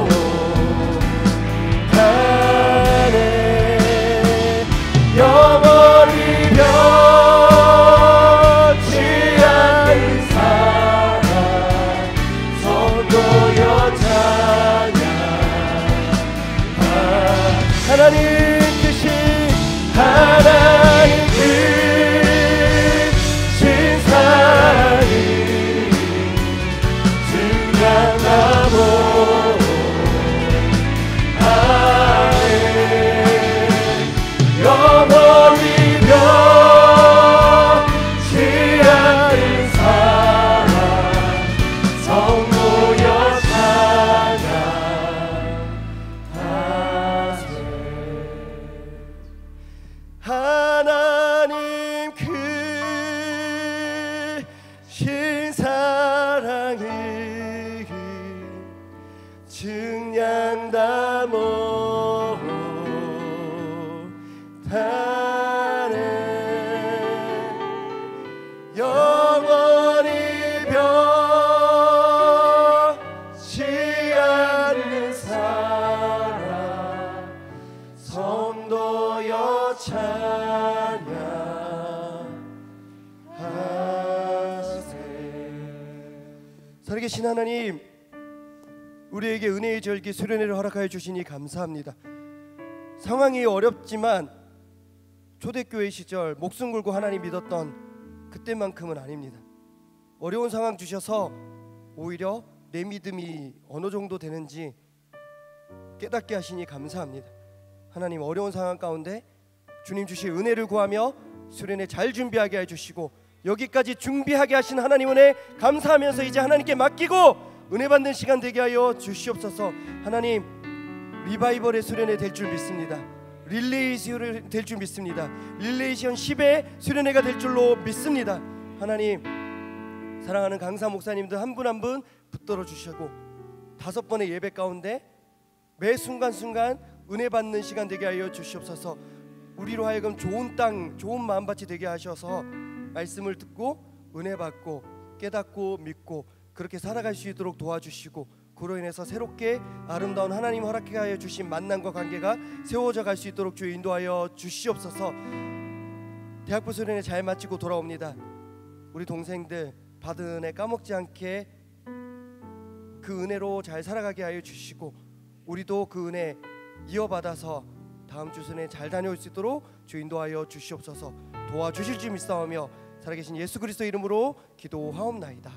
영원히 변치 않는 사랑 성도여 찬양. 하나님 하나님 크신 사랑을 증명하다 못하네. 영원히 변치 않는 사랑 성도여 찬양하세. 하나님 크신 사랑을 증량다 못하네. 영원히 변치 않는 사랑 성도여 찬양하세. 살아계신 하나님, 우리에게 은혜의 절기 수련회를 허락하여 주시니 감사합니다. 상황이 어렵지만 초대교회 시절 목숨 걸고 하나님 믿었던 그때만큼은 아닙니다. 어려운 상황 주셔서 오히려 내 믿음이 어느 정도 되는지 깨닫게 하시니 감사합니다. 하나님 어려운 상황 가운데 주님 주실 은혜를 구하며 수련회 잘 준비하게 해주시고 여기까지 준비하게 하신 하나님 은혜 감사하면서 이제 하나님께 맡기고 은혜 받는 시간 되게 하여 주시옵소서. 하나님, 리바이벌의 수련회 될 줄 믿습니다. 릴레이 수련회 될 줄 믿습니다. 릴레이션 10의 수련회가 될 줄로 믿습니다. 하나님, 사랑하는 강사 목사님들 한 분 한 분 붙들어 주시고 5번의 예배 가운데 매 순간순간 은혜 받는 시간 되게 하여 주시옵소서. 우리로 하여금 좋은 땅, 좋은 마음밭이 되게 하셔서 말씀을 듣고 은혜 받고 깨닫고 믿고 그렇게 살아갈 수 있도록 도와주시고 그로 인해서 새롭게 아름다운 하나님 허락하여 주신 만남과 관계가 세워져 갈 수 있도록 주여 인도하여 주시옵소서. 대학부 수련회 잘 마치고 돌아옵니다. 우리 동생들 받은 은혜 까먹지 않게 그 은혜로 잘 살아가게 하여 주시고 우리도 그 은혜 이어받아서 다음 주 수련회 잘 다녀올 수 있도록 주 인도하여 주시옵소서. 도와주실 줄 믿사오며 살아계신 예수 그리스도 이름으로 기도하옵나이다.